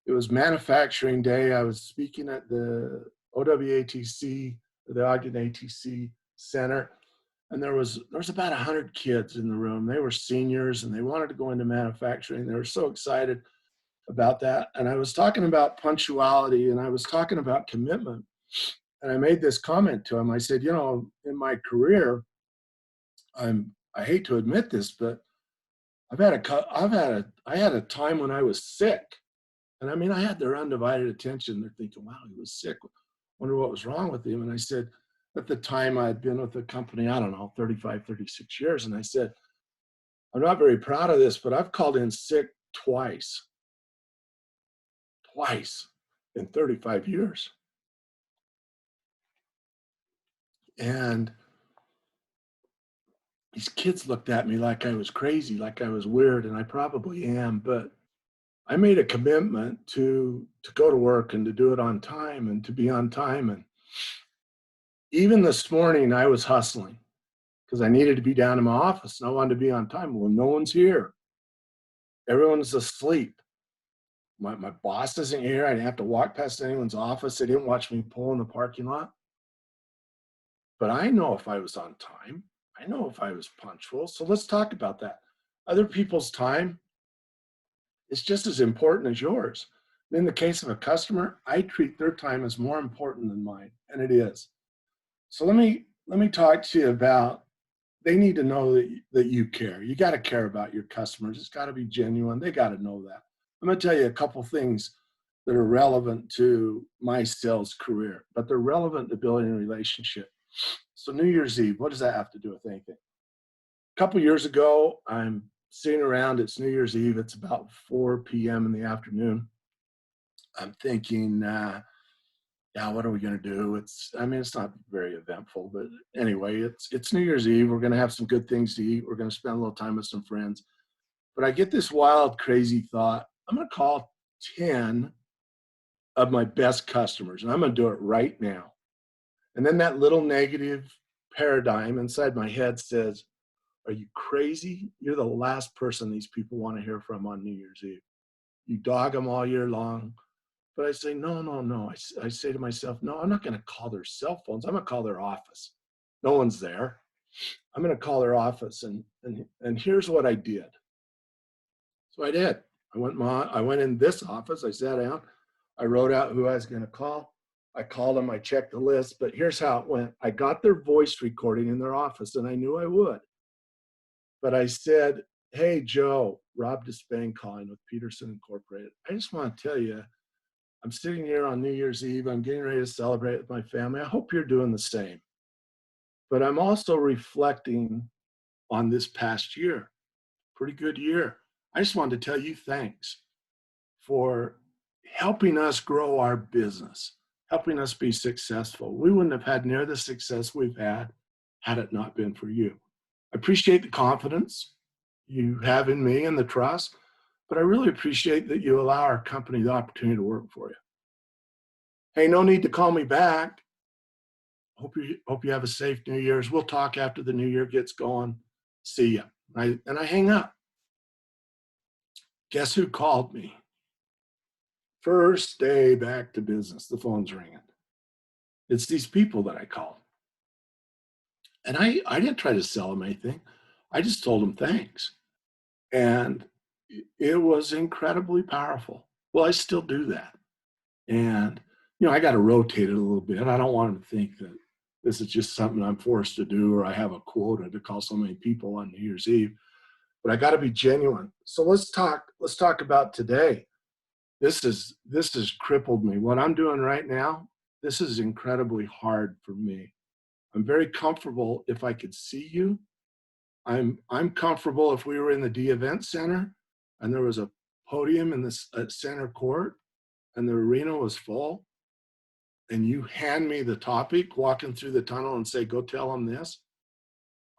it was manufacturing day. I was speaking at the OWATC, the Ogden ATC Center, and there was about 100 kids in the room. They were seniors and they wanted to go into manufacturing. They were so excited about that. And I was talking about punctuality and I was talking about commitment. And I made this comment to them. I said, you know, in my career, I hate to admit this, but I had a time when I was sick. And I mean, I had their undivided attention. They're thinking, wow, he was sick. Wonder what was wrong with him. And I said, at the time I'd been with the company, I don't know, 35, 36 years. And I said, I'm not very proud of this, but I've called in sick twice in 35 years. And these kids looked at me like I was crazy, like I was weird, and I probably am, but I made a commitment to go to work and to do it on time and to be on time. And even this morning I was hustling because I needed to be down in my office and I wanted to be on time. Well, no one's here. Everyone's asleep. My boss isn't here. I didn't have to walk past anyone's office. They didn't watch me pull in the parking lot. But I know if I was on time. I know if I was punctual. So let's talk about that. Other people's time is just as important as yours. In the case of a customer, I treat their time as more important than mine, and it is. So let me talk to you about, they need to know that you care. You got to care about your customers. It's got to be genuine. They got to know that. I'm going to tell you a couple things that are relevant to my sales career, but they're relevant to building a relationship. So New Year's Eve, what does that have to do with anything? A couple years ago, I'm sitting around, it's New Year's Eve, it's about 4 p.m. in the afternoon. I'm thinking, what are we going to do? It's not very eventful, but anyway, it's New Year's Eve. We're going to have some good things to eat. We're going to spend a little time with some friends. But I get this wild, crazy thought. I'm going to call 10 of my best customers, and I'm going to do it right now. And then that little negative paradigm inside my head says, are you crazy? You're the last person these people want to hear from on New Year's Eve. You dog them all year long. But I say, no. I say to myself, no, I'm not going to call their cell phones. I'm going to call their office. No one's there. I'm going to call their office. And here's what I did. So I did. I went in this office. I sat down. I wrote out who I was going to call. I called them. I checked the list. But here's how it went. I got their voice recording in their office, and I knew I would. But I said, hey, Joe, Rob Despain calling with Petersen Incorporated. I just want to tell you, I'm sitting here on New Year's Eve. I'm getting ready to celebrate with my family. I hope you're doing the same. But I'm also reflecting on this past year. Pretty good year. I just wanted to tell you thanks for helping us grow our business, helping us be successful. We wouldn't have had near the success we've had it not been for you. I appreciate the confidence you have in me and the trust, but I really appreciate that you allow our company the opportunity to work for you. Hey, no need to call me back. Hope you have a safe New Year's. We'll talk after the New Year gets going. See ya. And I hang up. Guess who called me? First day back to business. The phone's ringing. It's these people that I called. And I didn't try to sell them anything. I just told them thanks. And it was incredibly powerful. Well, I still do that. And, you know, I got to rotate it a little bit. I don't want them to think that this is just something I'm forced to do, or I have a quota to call so many people on New Year's Eve, but I got to be genuine. So let's talk about today. This has crippled me. What I'm doing right now, this is incredibly hard for me. I'm very comfortable if I could see you. I'm comfortable if we were in the D Event Center and there was a podium in this center court and the arena was full, and you hand me the topic walking through the tunnel and say, go tell them this.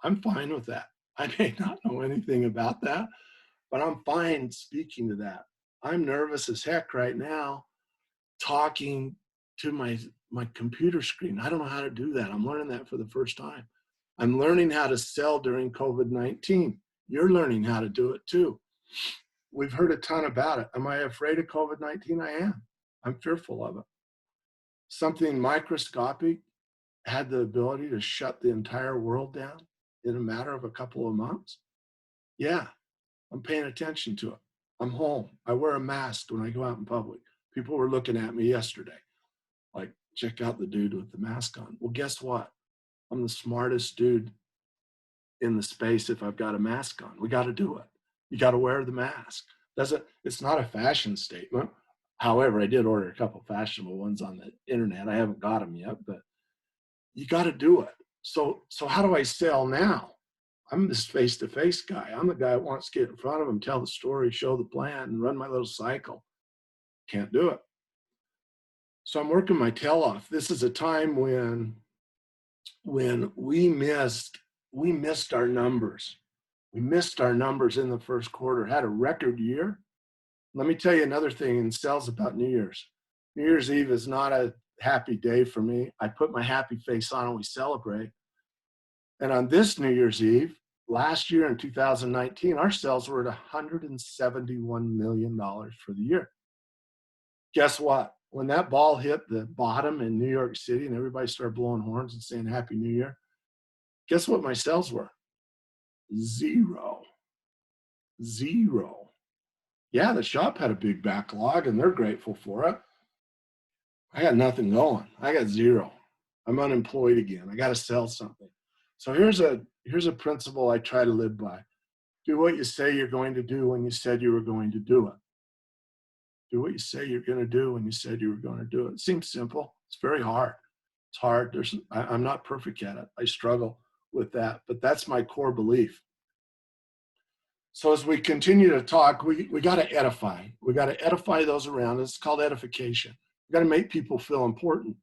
I'm fine with that. I may not know anything about that, but I'm fine speaking to that. I'm nervous as heck right now talking to my computer screen. I don't know how to do that. I'm learning that for the first time. I'm learning how to sell during COVID-19. You're learning how to do it too. We've heard a ton about it. Am I afraid of COVID-19? I am. I'm fearful of it. Something microscopic had the ability to shut the entire world down in a matter of a couple of months. Yeah, I'm paying attention to it. I'm home. I wear a mask when I go out in public. People were looking at me yesterday, like, check out the dude with the mask on. Well, guess what? I'm the smartest dude in the space if I've got a mask on. We got to do it. You got to wear the mask. It's not a fashion statement. However, I did order a couple fashionable ones on the internet. I haven't got them yet, but you got to do it. So how do I sell now? I'm this face-to-face guy. I'm the guy that wants to get in front of them, tell the story, show the plan, and run my little cycle. Can't do it. So I'm working my tail off. This is a time when we missed our numbers. We missed our numbers in the first quarter, had a record year. Let me tell you another thing in sales about New Year's. New Year's Eve is not a happy day for me. I put my happy face on and we celebrate. And on this New Year's Eve, last year in 2019, our sales were at $171 million for the year. Guess what? When that ball hit the bottom in New York City and everybody started blowing horns and saying Happy New Year, guess what my sales were? Zero. Yeah, the shop had a big backlog and they're grateful for it. I got nothing going. I got zero. I'm unemployed again. I got to sell something. So here's a principle I try to live by. Do what you say you're going to do when you said you were going to do it. Do what you say you're going to do when you said you were going to do it. It seems simple. It's very hard. It's hard. I'm not perfect at it. I struggle with that, but that's my core belief. So as we continue to talk, we got to edify. We got to edify those around us. It's called edification. We got to make people feel important.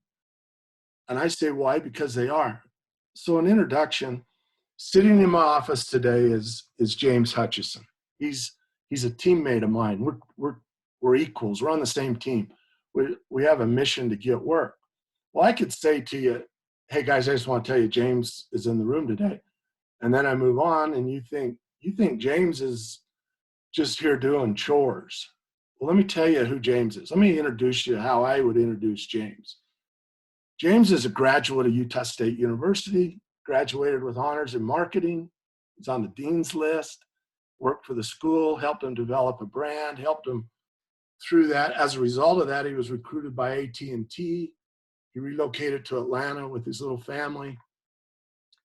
And I say why? Because they are. So an introduction, sitting in my office today is James Hutchison. He's a teammate of mine. We're equals. We're on the same team. We have a mission to get work. Well, I could say to you, hey guys, I just want to tell you James is in the room today. And then I move on and you think James is just here doing chores. Well, let me tell you who James is. Let me introduce you how I would introduce James. James is a graduate of Utah State University, graduated with honors in marketing. He's on the dean's list, worked for the school, helped him develop a brand, helped him through that. As a result of that, he was recruited by AT&T. He relocated to Atlanta with his little family.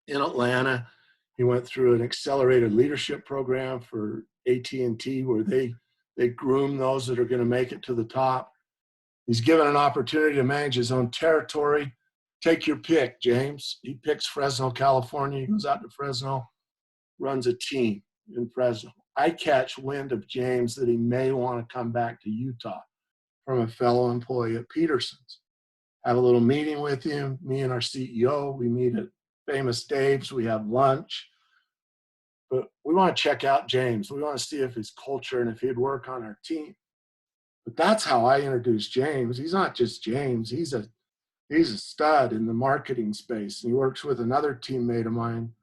In Atlanta, he went through an accelerated leadership program for AT&T where they groom those that are going to make it to the top. He's given an opportunity to manage his own territory. Take your pick, James. He picks Fresno, California. He goes out to Fresno, runs a team in Fresno. I catch wind of James that he may want to come back to Utah from a fellow employee at Petersen's. Have a little meeting with him, me and our CEO. We meet at Famous Dave's. We have lunch. But we want to check out James. We want to see if his culture and if he'd work on our team. But that's how I introduce James. He's not just James. He's a stud in the marketing space. And he works with another teammate of mine,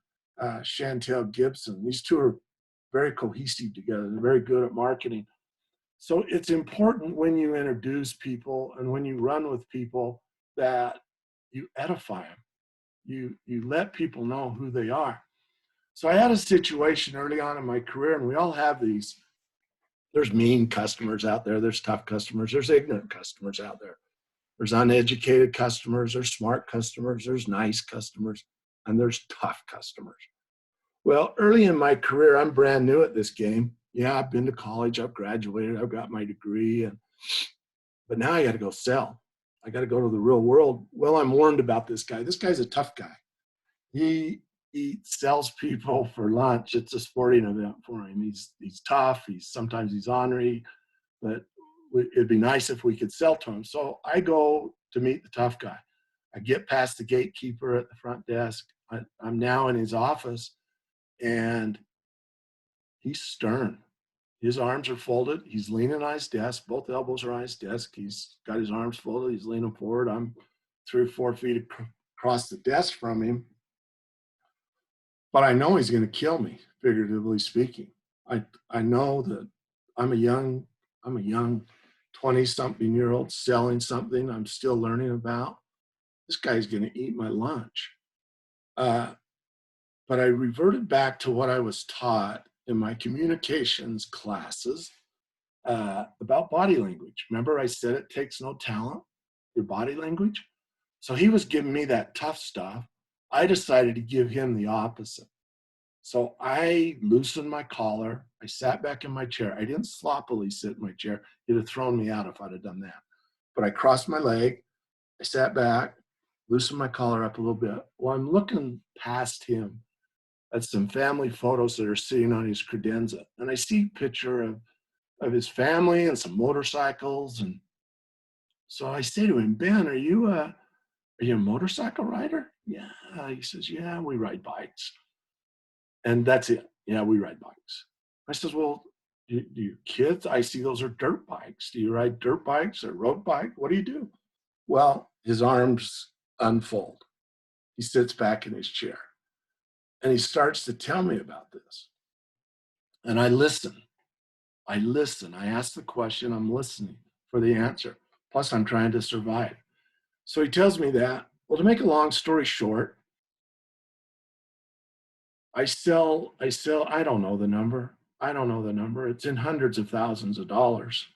Chantel Gibson. These two are very cohesive together. They're very good at marketing. So it's important when you introduce people and when you run with people that you edify them. You let people know who they are. So I had a situation early on in my career, and we all have these. There's mean customers out there. There's tough customers. There's ignorant customers out there. There's uneducated customers. There's smart customers. There's nice customers. And there's tough customers. Well, early in my career, I'm brand new at this game. Yeah, I've been to college. I've graduated. I've got my degree. But now I got to go sell. I got to go to the real world. Well, I'm warned about this guy. This guy's a tough guy. He sells people for lunch. It's a sporting event for him. He's tough. Sometimes he's ornery, but it'd be nice if we could sell to him. So I go to meet the tough guy. I get past the gatekeeper at the front desk. I'm now in his office, and he's stern. His arms are folded. He's leaning on his desk. Both elbows are on his desk. He's got his arms folded. He's leaning forward. I'm 3 or 4 feet across the desk from him. But I know he's going to kill me, figuratively speaking. I know that I'm a young 20-something-year-old selling something I'm still learning about. This guy's going to eat my lunch. But I reverted back to what I was taught in my communications classes about body language. Remember I said it takes no talent, your body language? So he was giving me that tough stuff. I decided to give him the opposite. So I loosened my collar. I sat back in my chair. I didn't sloppily sit in my chair. He'd have thrown me out if I'd have done that. But I crossed my leg. I sat back, loosened my collar up a little bit. Well, I'm looking past him at some family photos that are sitting on his credenza. And I see a picture of his family and some motorcycles. And so I say to him, Ben, are you a motorcycle rider? Yeah. He says, yeah, we ride bikes. And that's it. Yeah, we ride bikes. I says, well, do your kids? I see those are dirt bikes. Do you ride dirt bikes or road bike? What do you do? Well, his arms unfold. He sits back in his chair. And he starts to tell me about this. And I listen. I ask the question. I'm listening for the answer. Plus, I'm trying to survive. So he tells me that. Well, to make a long story short, I sell, I don't know the number. It's in hundreds of thousands of dollars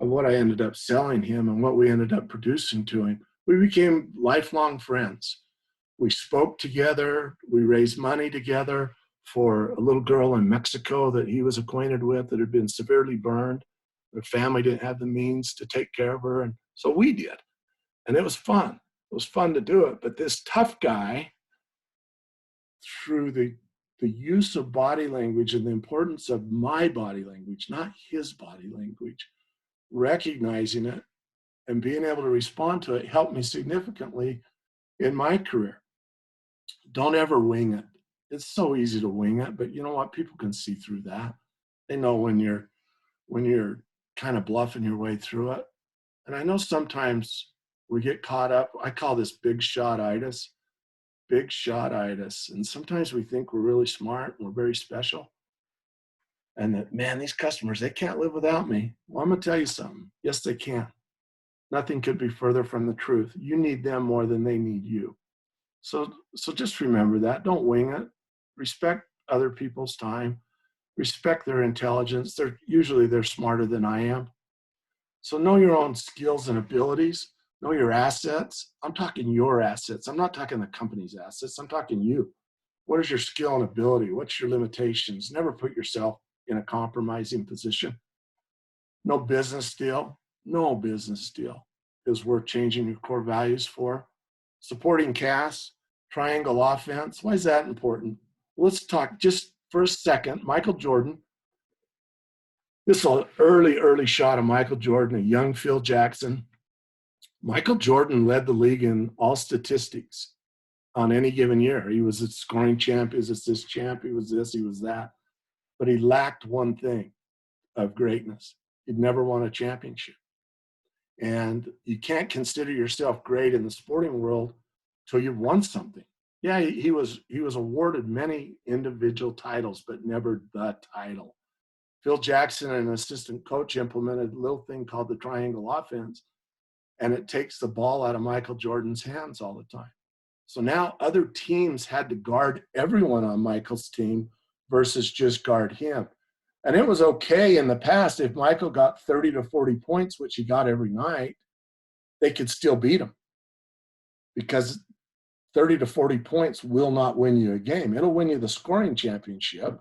of what I ended up selling him and what we ended up producing to him. We became lifelong friends. We spoke together. We raised money together for a little girl in Mexico that he was acquainted with that had been severely burned. Her family didn't have the means to take care of her. And so we did. And it was fun. It was fun to do it. But this tough guy, through the use of body language and the importance of my body language, not his body language, recognizing it and being able to respond to it helped me significantly in my career. Don't ever wing it. It's so easy to wing it, but you know what? People can see through that. They know when you're kind of bluffing your way through it. And I know sometimes we get caught up. I call this big shot-itis. And sometimes we think we're really smart and we're very special. And that, man, these customers, they can't live without me. Well, I'm going to tell you something. Yes, they can. Nothing could be further from the truth. You need them more than they need you. So just remember that. Don't wing it. Respect other people's time. Respect their intelligence. They're smarter than I am. So know your own skills and abilities. Know your assets. I'm talking your assets. I'm not talking the company's assets. I'm talking you. What is your skill and ability? What's your limitations? Never put yourself in a compromising position. No business deal is worth changing your core values for. Supporting cast, triangle offense. Why is that important? Let's talk just for a second. Michael Jordan. This is an early shot of Michael Jordan, a young Phil Jackson. Michael Jordan led the league in all statistics on any given year. He was a scoring champ, he was assist champ, he was this, he was that. But he lacked one thing of greatness. He'd never won a championship. And you can't consider yourself great in the sporting world till you've won something. Yeah, he was awarded many individual titles, but never the title. Phil Jackson, an assistant coach, implemented a little thing called the triangle offense, and it takes the ball out of Michael Jordan's hands all the time. So now other teams had to guard everyone on Michael's team versus just guard him. And it was okay in the past if Michael got 30 to 40 points, which he got every night, they could still beat him, because 30 to 40 points will not win you a game. It'll win you the scoring championship.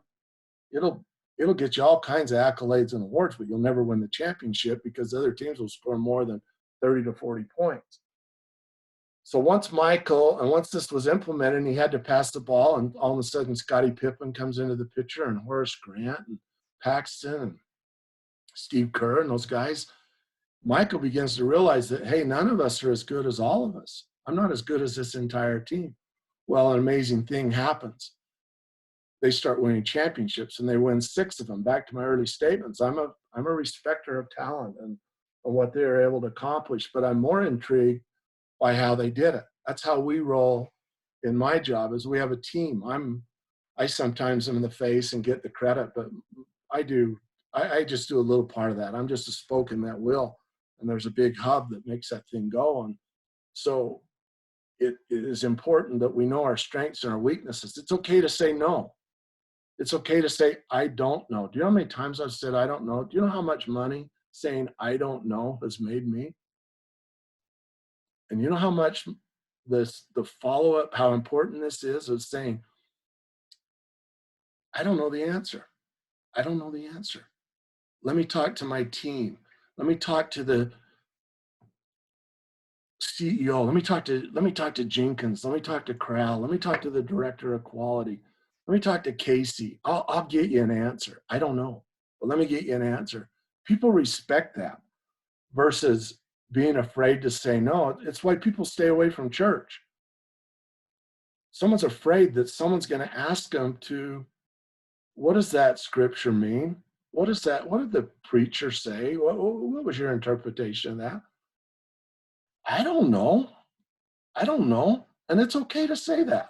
It'll get you all kinds of accolades and awards, but you'll never win the championship because other teams will score more than 30 to 40 points. So once this was implemented and he had to pass the ball, and all of a sudden Scottie Pippen comes into the picture, and Horace Grant and Paxton and Steve Kerr and those guys, Michael begins to realize that, hey, none of us are as good as all of us. I'm not as good as this entire team. Well, an amazing thing happens. They start winning championships, and they win 6 of them. Back to my early statements, I'm a respecter of talent and what they were able to accomplish, but I'm more intrigued by how they did it. That's how we roll in my job, is we have a team. I sometimes am in the face and get the credit, but I just do a little part of that. I'm just a spoke in that wheel, and there's a big hub that makes that thing go. And so it is important that we know our strengths and our weaknesses. It's okay to say no. It's okay to say, I don't know. Do you know how many times I've said, I don't know? Do you know how much money saying I don't know has made me? And you know how much the follow-up, how important this is, of saying, I don't know the answer. I don't know the answer. Let me talk to my team. Let me talk to the CEO. Let me talk to Jenkins. Let me talk to Crowell. Let me talk to the director of quality. Let me talk to Casey. I'll get you an answer. I don't know, but let me get you an answer. People respect that versus being afraid to say no. It's why people stay away from church. Someone's afraid that someone's going to ask them to, what does that scripture mean? What is that? What did the preacher say? What was your interpretation of that? I don't know. I don't know. And it's okay to say that.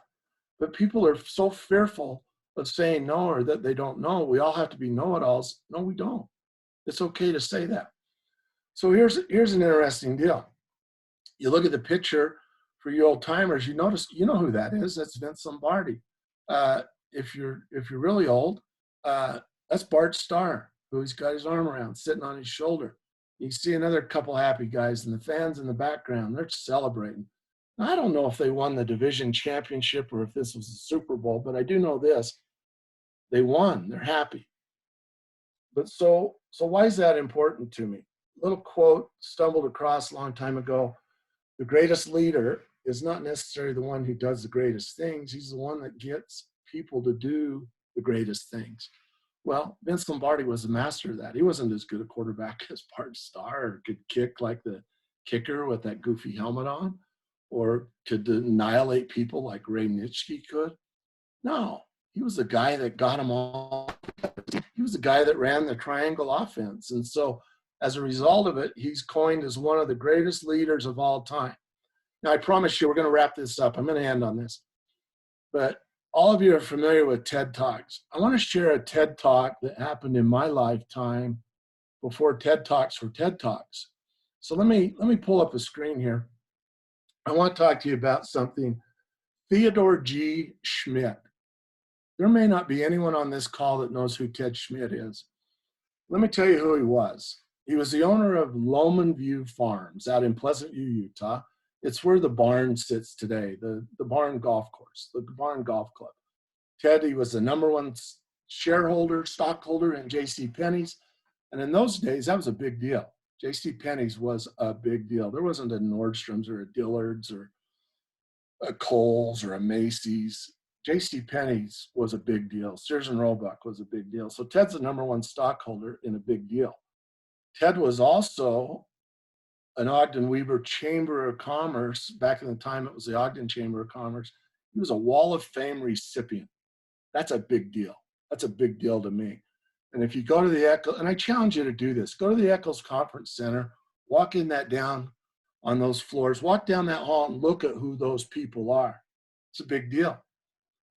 But people are so fearful of saying no, or that they don't know. We all have to be know-it-alls. No, we don't. It's okay to say that. So here's an interesting deal. You look at the picture for you old timers, you know who that is. That's Vince Lombardi. If you're really old, that's Bart Starr, who he's got his arm around, sitting on his shoulder. You see another couple happy guys, and the fans in the background, they're celebrating. Now, I don't know if they won the division championship or if this was a Super Bowl, but I do know this. They won. They're happy. But so why is that important to me? A little quote stumbled across a long time ago. The greatest leader is not necessarily the one who does the greatest things. He's the one that gets people to do the greatest things. Well, Vince Lombardi was a master of that. He wasn't as good a quarterback as Bart Starr, or could kick like the kicker with that goofy helmet on, or could annihilate people like Ray Nitschke could. No, he was the guy that got them all. He was the guy that ran the triangle offense. And so as a result of it, he's coined as one of the greatest leaders of all time. Now, I promise you, we're going to wrap this up. I'm going to end on this. But all of you are familiar with TED Talks. I want to share a TED Talk that happened in my lifetime before TED Talks were TED Talks. So let me pull up a screen here. I want to talk to you about something. Theodore G. Schmidt. There may not be anyone on this call that knows who Ted Schmidt is. Let me tell you who he was. He was the owner of Lowman View Farms out in Pleasant View, Utah. It's where the barn sits today, the barn golf course, the barn golf club. Ted, he was the number one stockholder in J.C. Penney's. And in those days, that was a big deal. J.C. Penney's was a big deal. There wasn't a Nordstrom's or a Dillard's or a Kohl's or a Macy's. J.C. Penney's was a big deal. Sears and Roebuck was a big deal. So Ted's the number one stockholder in a big deal. Ted was also an Ogden-Weber Chamber of Commerce. Back in the time, it was the Ogden Chamber of Commerce. He was a Wall of Fame recipient. That's a big deal. That's a big deal to me. And if you go to the Eccles, and I challenge you to do this, go to the Eccles Conference Center, walk in that down on those floors, walk down that hall and look at who those people are. It's a big deal.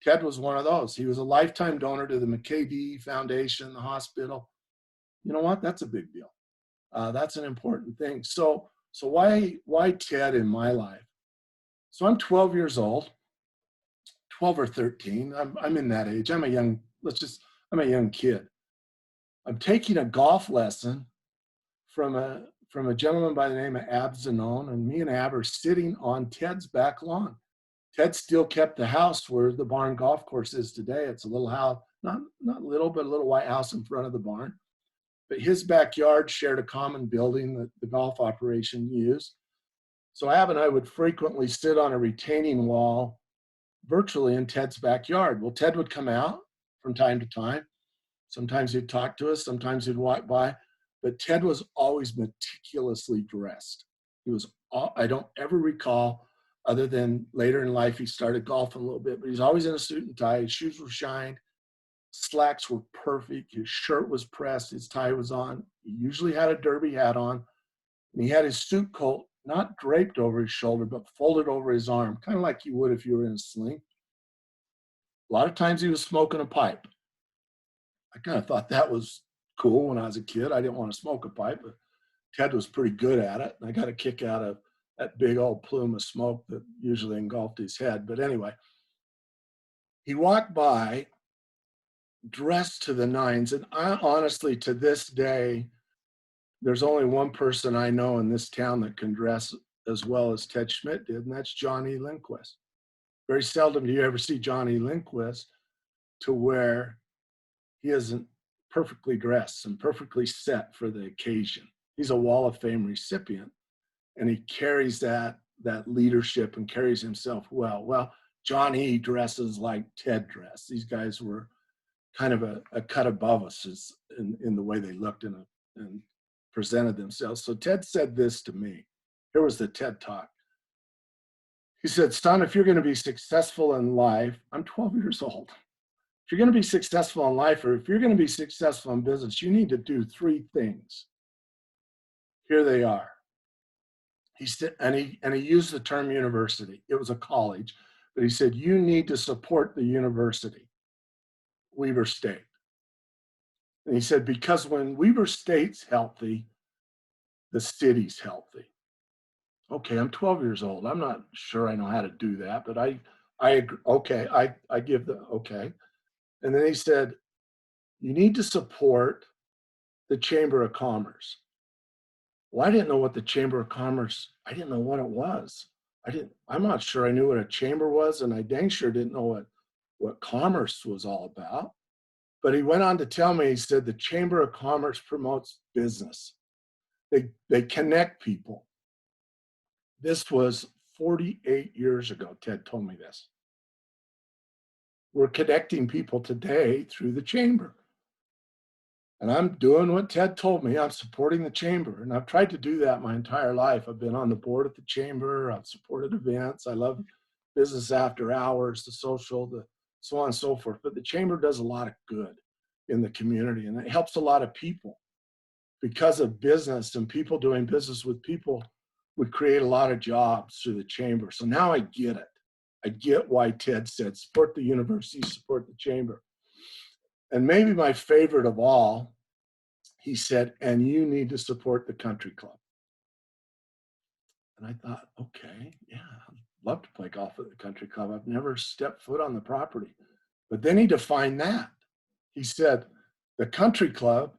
Ted was one of those. He was a lifetime donor to the McKay Foundation, the hospital. You know what? That's a big deal. That's an important thing. So why Ted in my life? So I'm 12 years old, 12 or 13. I'm in that age. I'm a young kid. I'm taking a golf lesson from a gentleman by the name of Ab Zanone, and me and Ab are sitting on Ted's back lawn. Ted still kept the house where the barn golf course is today. It's a little house, not little, but a little white house in front of the barn. But his backyard shared a common building that the golf operation used. So Ab and I would frequently sit on a retaining wall virtually in Ted's backyard. Well, Ted would come out from time to time. Sometimes he'd talk to us, sometimes he'd walk by, but Ted was always meticulously dressed. I don't ever recall, other than later in life, he started golfing a little bit, but he's always in a suit and tie. His shoes were shined, slacks were perfect, his shirt was pressed, his tie was on. He usually had a derby hat on, and he had his suit coat not draped over his shoulder, but folded over his arm, kind of like you would if you were in a sling. A lot of times he was smoking a pipe. I kind of thought that was cool when I was a kid. I didn't want to smoke a pipe, but Ted was pretty good at it. And I got a kick out of that big old plume of smoke that usually engulfed his head. But anyway, he walked by dressed to the nines. And I honestly, to this day, there's only one person I know in this town that can dress as well as Ted Schmidt did, and that's John E. Lindquist. Very seldom do you ever see John E. Lindquist to where he isn't perfectly dressed and perfectly set for the occasion. He's a Wall of Fame recipient, and he carries that leadership and carries himself well. Well, John E. dresses like Ted dressed. These guys were kind of a cut above us in the way they looked and presented themselves. So Ted said this to me. Here was the TED Talk. He said, son, if you're going to be successful in life, I'm 12 years old. If you're going to be successful in life, or if you're going to be successful in business, you need to do 3 things. Here they are. He said, and he used the term university. It was a college, but he said, you need to support the university, Weber State. And he said, because when Weber State's healthy, the city's healthy. Okay, I'm 12 years old. I'm not sure I know how to do that, but I agree. Okay, I give the okay. And then he said, you need to support the Chamber of Commerce. Well, I didn't know what the Chamber of Commerce, I didn't know what it was. I'm not sure I knew what a chamber was, and I dang sure didn't know what commerce was all about. But he went on to tell me, he said, the Chamber of Commerce promotes business. They connect people. This was 48 years ago, Ted told me this. We're connecting people today through the chamber. And I'm doing what Ted told me. I'm supporting the chamber. And I've tried to do that my entire life. I've been on the board at the chamber. I've supported events. I love business after hours, the social, the so on and so forth. But the chamber does a lot of good in the community. And it helps a lot of people. Because of business and people doing business with people would create a lot of jobs through the chamber. So now I get it. I get why Ted said, support the university, support the chamber. And maybe my favorite of all, he said, and you need to support the country club. And I thought, okay, yeah, I'd love to play golf at the country club. I've never stepped foot on the property. But then he defined that. He said, the country club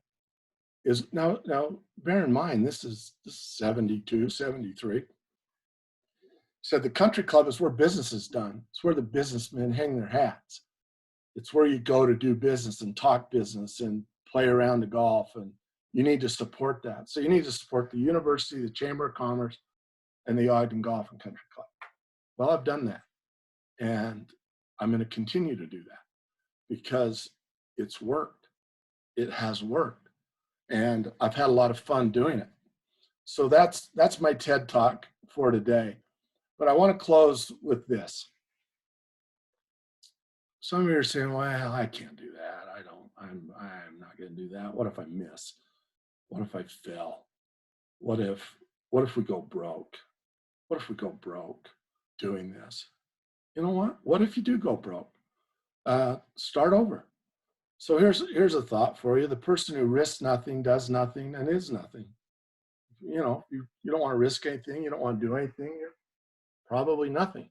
is, now bear in mind, this is 72, 73. He said the country club is where business is done. It's where the businessmen hang their hats. It's where you go to do business and talk business and play around the golf, and you need to support that. So you need to support the university, the Chamber of Commerce, and the Ogden Golf and Country Club. Well, I've done that, and I'm going to continue to do that because it's worked. It has worked, and I've had a lot of fun doing it. So that's my TED Talk for today. But I want to close with this. Some of you are saying, well, I can't do that. I'm not going to do that. What if I miss? What if I fail? What if we go broke? What if we go broke doing this? You know what? What if you do go broke? Start over. So here's a thought for you. The person who risks nothing, does nothing, and is nothing. You know, you don't want to risk anything. You don't want to do anything. You're probably nothing.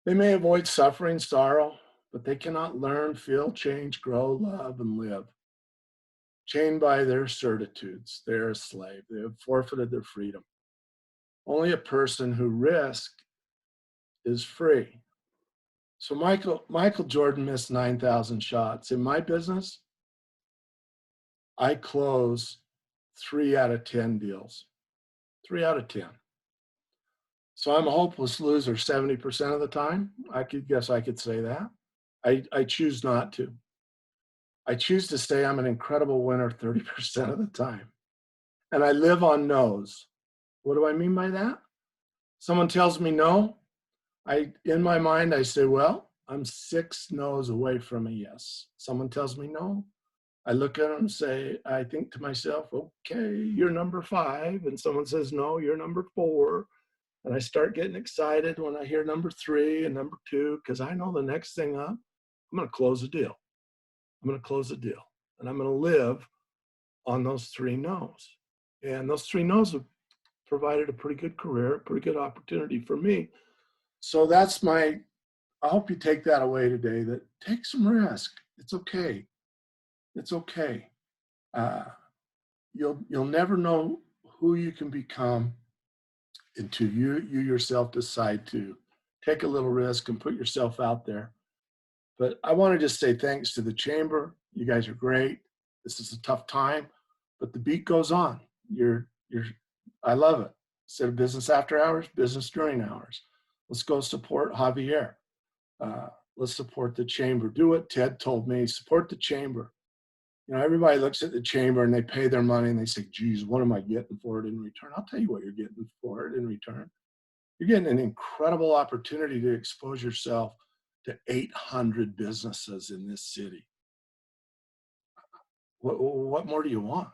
They may avoid suffering, sorrow, but they cannot learn, feel, change, grow, love, and live. chained by their certitudes. They're a slave. They have forfeited their freedom. Only a person who risks is free. So Michael Jordan missed 9,000 shots. In my business, I close 3 out of 10 deals. 3 out of 10. So I'm a hopeless loser 70% of the time. I could say that. I choose not to. I choose to say I'm an incredible winner 30% of the time. And I live on no's. What do I mean by that? Someone tells me no. In my mind, I say, well, I'm 6 no's away from a yes. Someone tells me no. I look at them and say, I think to myself, okay, you're number 5. And someone says, no, you're number 4. And I start getting excited when I hear number 3 and number 2, because I know the next thing up, I'm going to close a deal. I'm going to close a deal. And I'm going to live on those 3 no's. And those 3 no's have provided a pretty good career, a pretty good opportunity for me. So I hope you take that away today, that take some risk. It's okay. It's okay. You'll never know who you can become until you yourself decide to take a little risk and put yourself out there. But I want to just say thanks to the Chamber. You guys are great. This is a tough time, but the beat goes on. I love it. Instead of business after hours, business during hours. Let's go support Javier. Let's support the Chamber. Do what Ted told me, support the Chamber. Everybody looks at the Chamber and they pay their money and they say, geez, what am I getting for it in return? I'll tell you what you're getting for it in return. You're getting an incredible opportunity to expose yourself to 800 businesses in this city. What more do you want?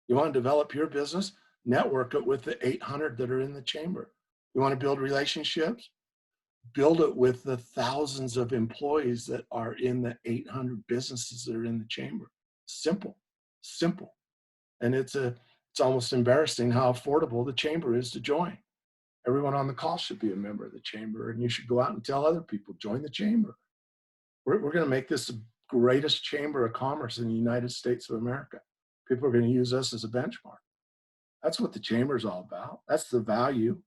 You want to develop your business? Network it with the 800 that are in the Chamber. You want to build relationships? Build it with the thousands of employees that are in the 800 businesses that are in the Chamber. Simple. And it's almost embarrassing how affordable the Chamber is to join. Everyone on the call should be a member of the Chamber, and you should go out and tell other people, join the Chamber. We're going to make this the greatest chamber of commerce in the United States of America. People are going to use us as a benchmark. That's what the Chamber is all about. That's the value.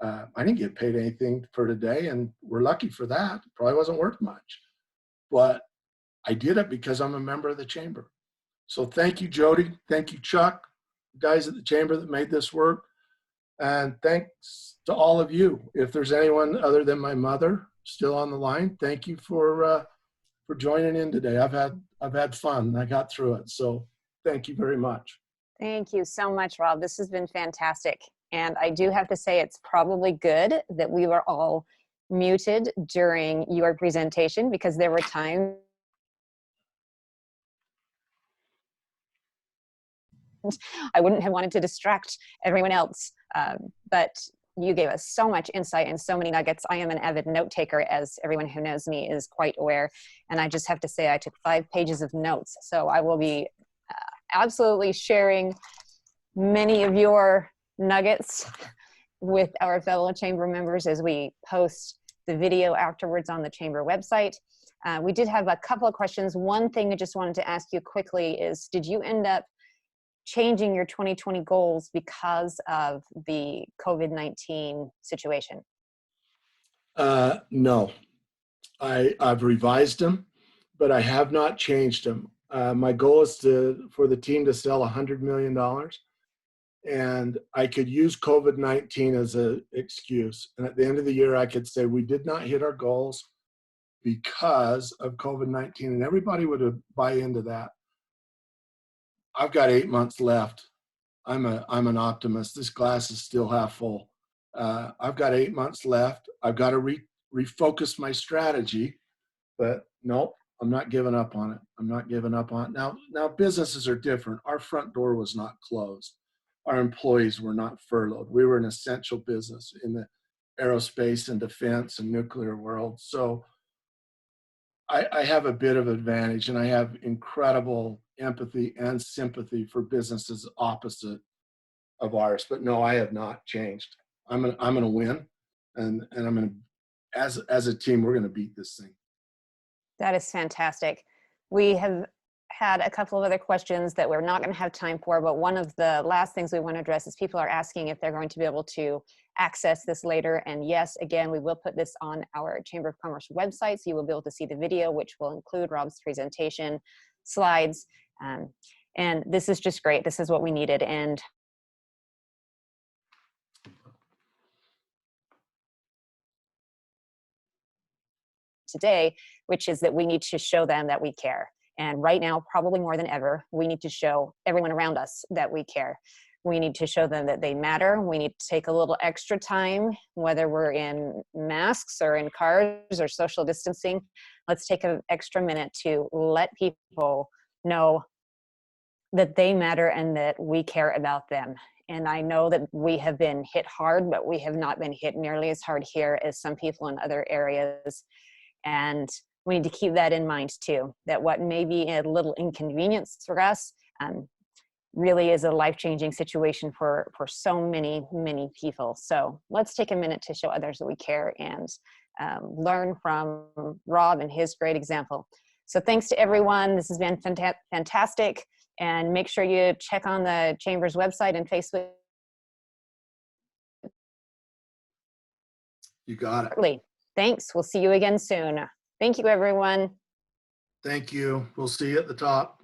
I didn't get paid anything for today, and we're lucky for that. It probably wasn't worth much. But I did it because I'm a member of the Chamber. So thank you, Jody. Thank you, Chuck, guys at the Chamber that made this work. And thanks to all of you. If there's anyone other than my mother still on the line, thank you for joining in today. I've had fun. I got through it. So thank you very much. Thank you so much, Rob. This has been fantastic. And I do have to say it's probably good that we were all muted during your presentation, because there were times I wouldn't have wanted to distract everyone else. But you gave us so much insight and so many nuggets. I am an avid note taker, as everyone who knows me is quite aware. And I just have to say I took 5 pages of notes. So I will be absolutely sharing many of your nuggets with our fellow Chamber members as we post the video afterwards on the Chamber website. We did have a couple of questions. One thing I just wanted to ask you quickly is, did you end up changing your 2020 goals because of the COVID-19 situation? No, I've revised them, but I have not changed them. My goal is for the team to sell $100 million. And I could use COVID-19 as an excuse. And at the end of the year, I could say we did not hit our goals because of COVID-19. And everybody would buy into that. I've got 8 months left. I'm an optimist. This glass is still half full. I've got 8 months left. I've got to refocus my strategy, but nope, I'm not giving up on it. I'm not giving up on it. Now businesses are different. Our front door was not closed. Our employees were not furloughed. We were an essential business in the aerospace and defense and nuclear world. So I have a bit of advantage, and I have incredible empathy and sympathy for businesses opposite of ours. But no, I have not changed. I'm gonna win, and I'm gonna, as a team, we're gonna beat this thing. That is fantastic. We have had a couple of other questions that we're not going to have time for, but one of the last things we want to address is people are asking if they're going to be able to access this later. And yes, again, we will put this on our Chamber of Commerce website, so you will be able to see the video, which will include Rob's presentation, slides. And this is just great. This is what we needed. And today, which is that we need to show them that we care. And right now, probably more than ever, we need to show everyone around us that we care. We need to show them that they matter. We need to take a little extra time, whether we're in masks or in cars or social distancing. Let's take an extra minute to let people know that they matter and that we care about them. And I know that we have been hit hard, but we have not been hit nearly as hard here as some people in other areas. And we need to keep that in mind too, that what may be a little inconvenience for us really is a life-changing situation for so many, many people. So let's take a minute to show others that we care and learn from Rob and his great example. So thanks to everyone. This has been fantastic. And make sure you check on the Chamber's website and Facebook. You got it. Thanks. We'll see you again soon. Thank you, everyone. Thank you. We'll see you at the top.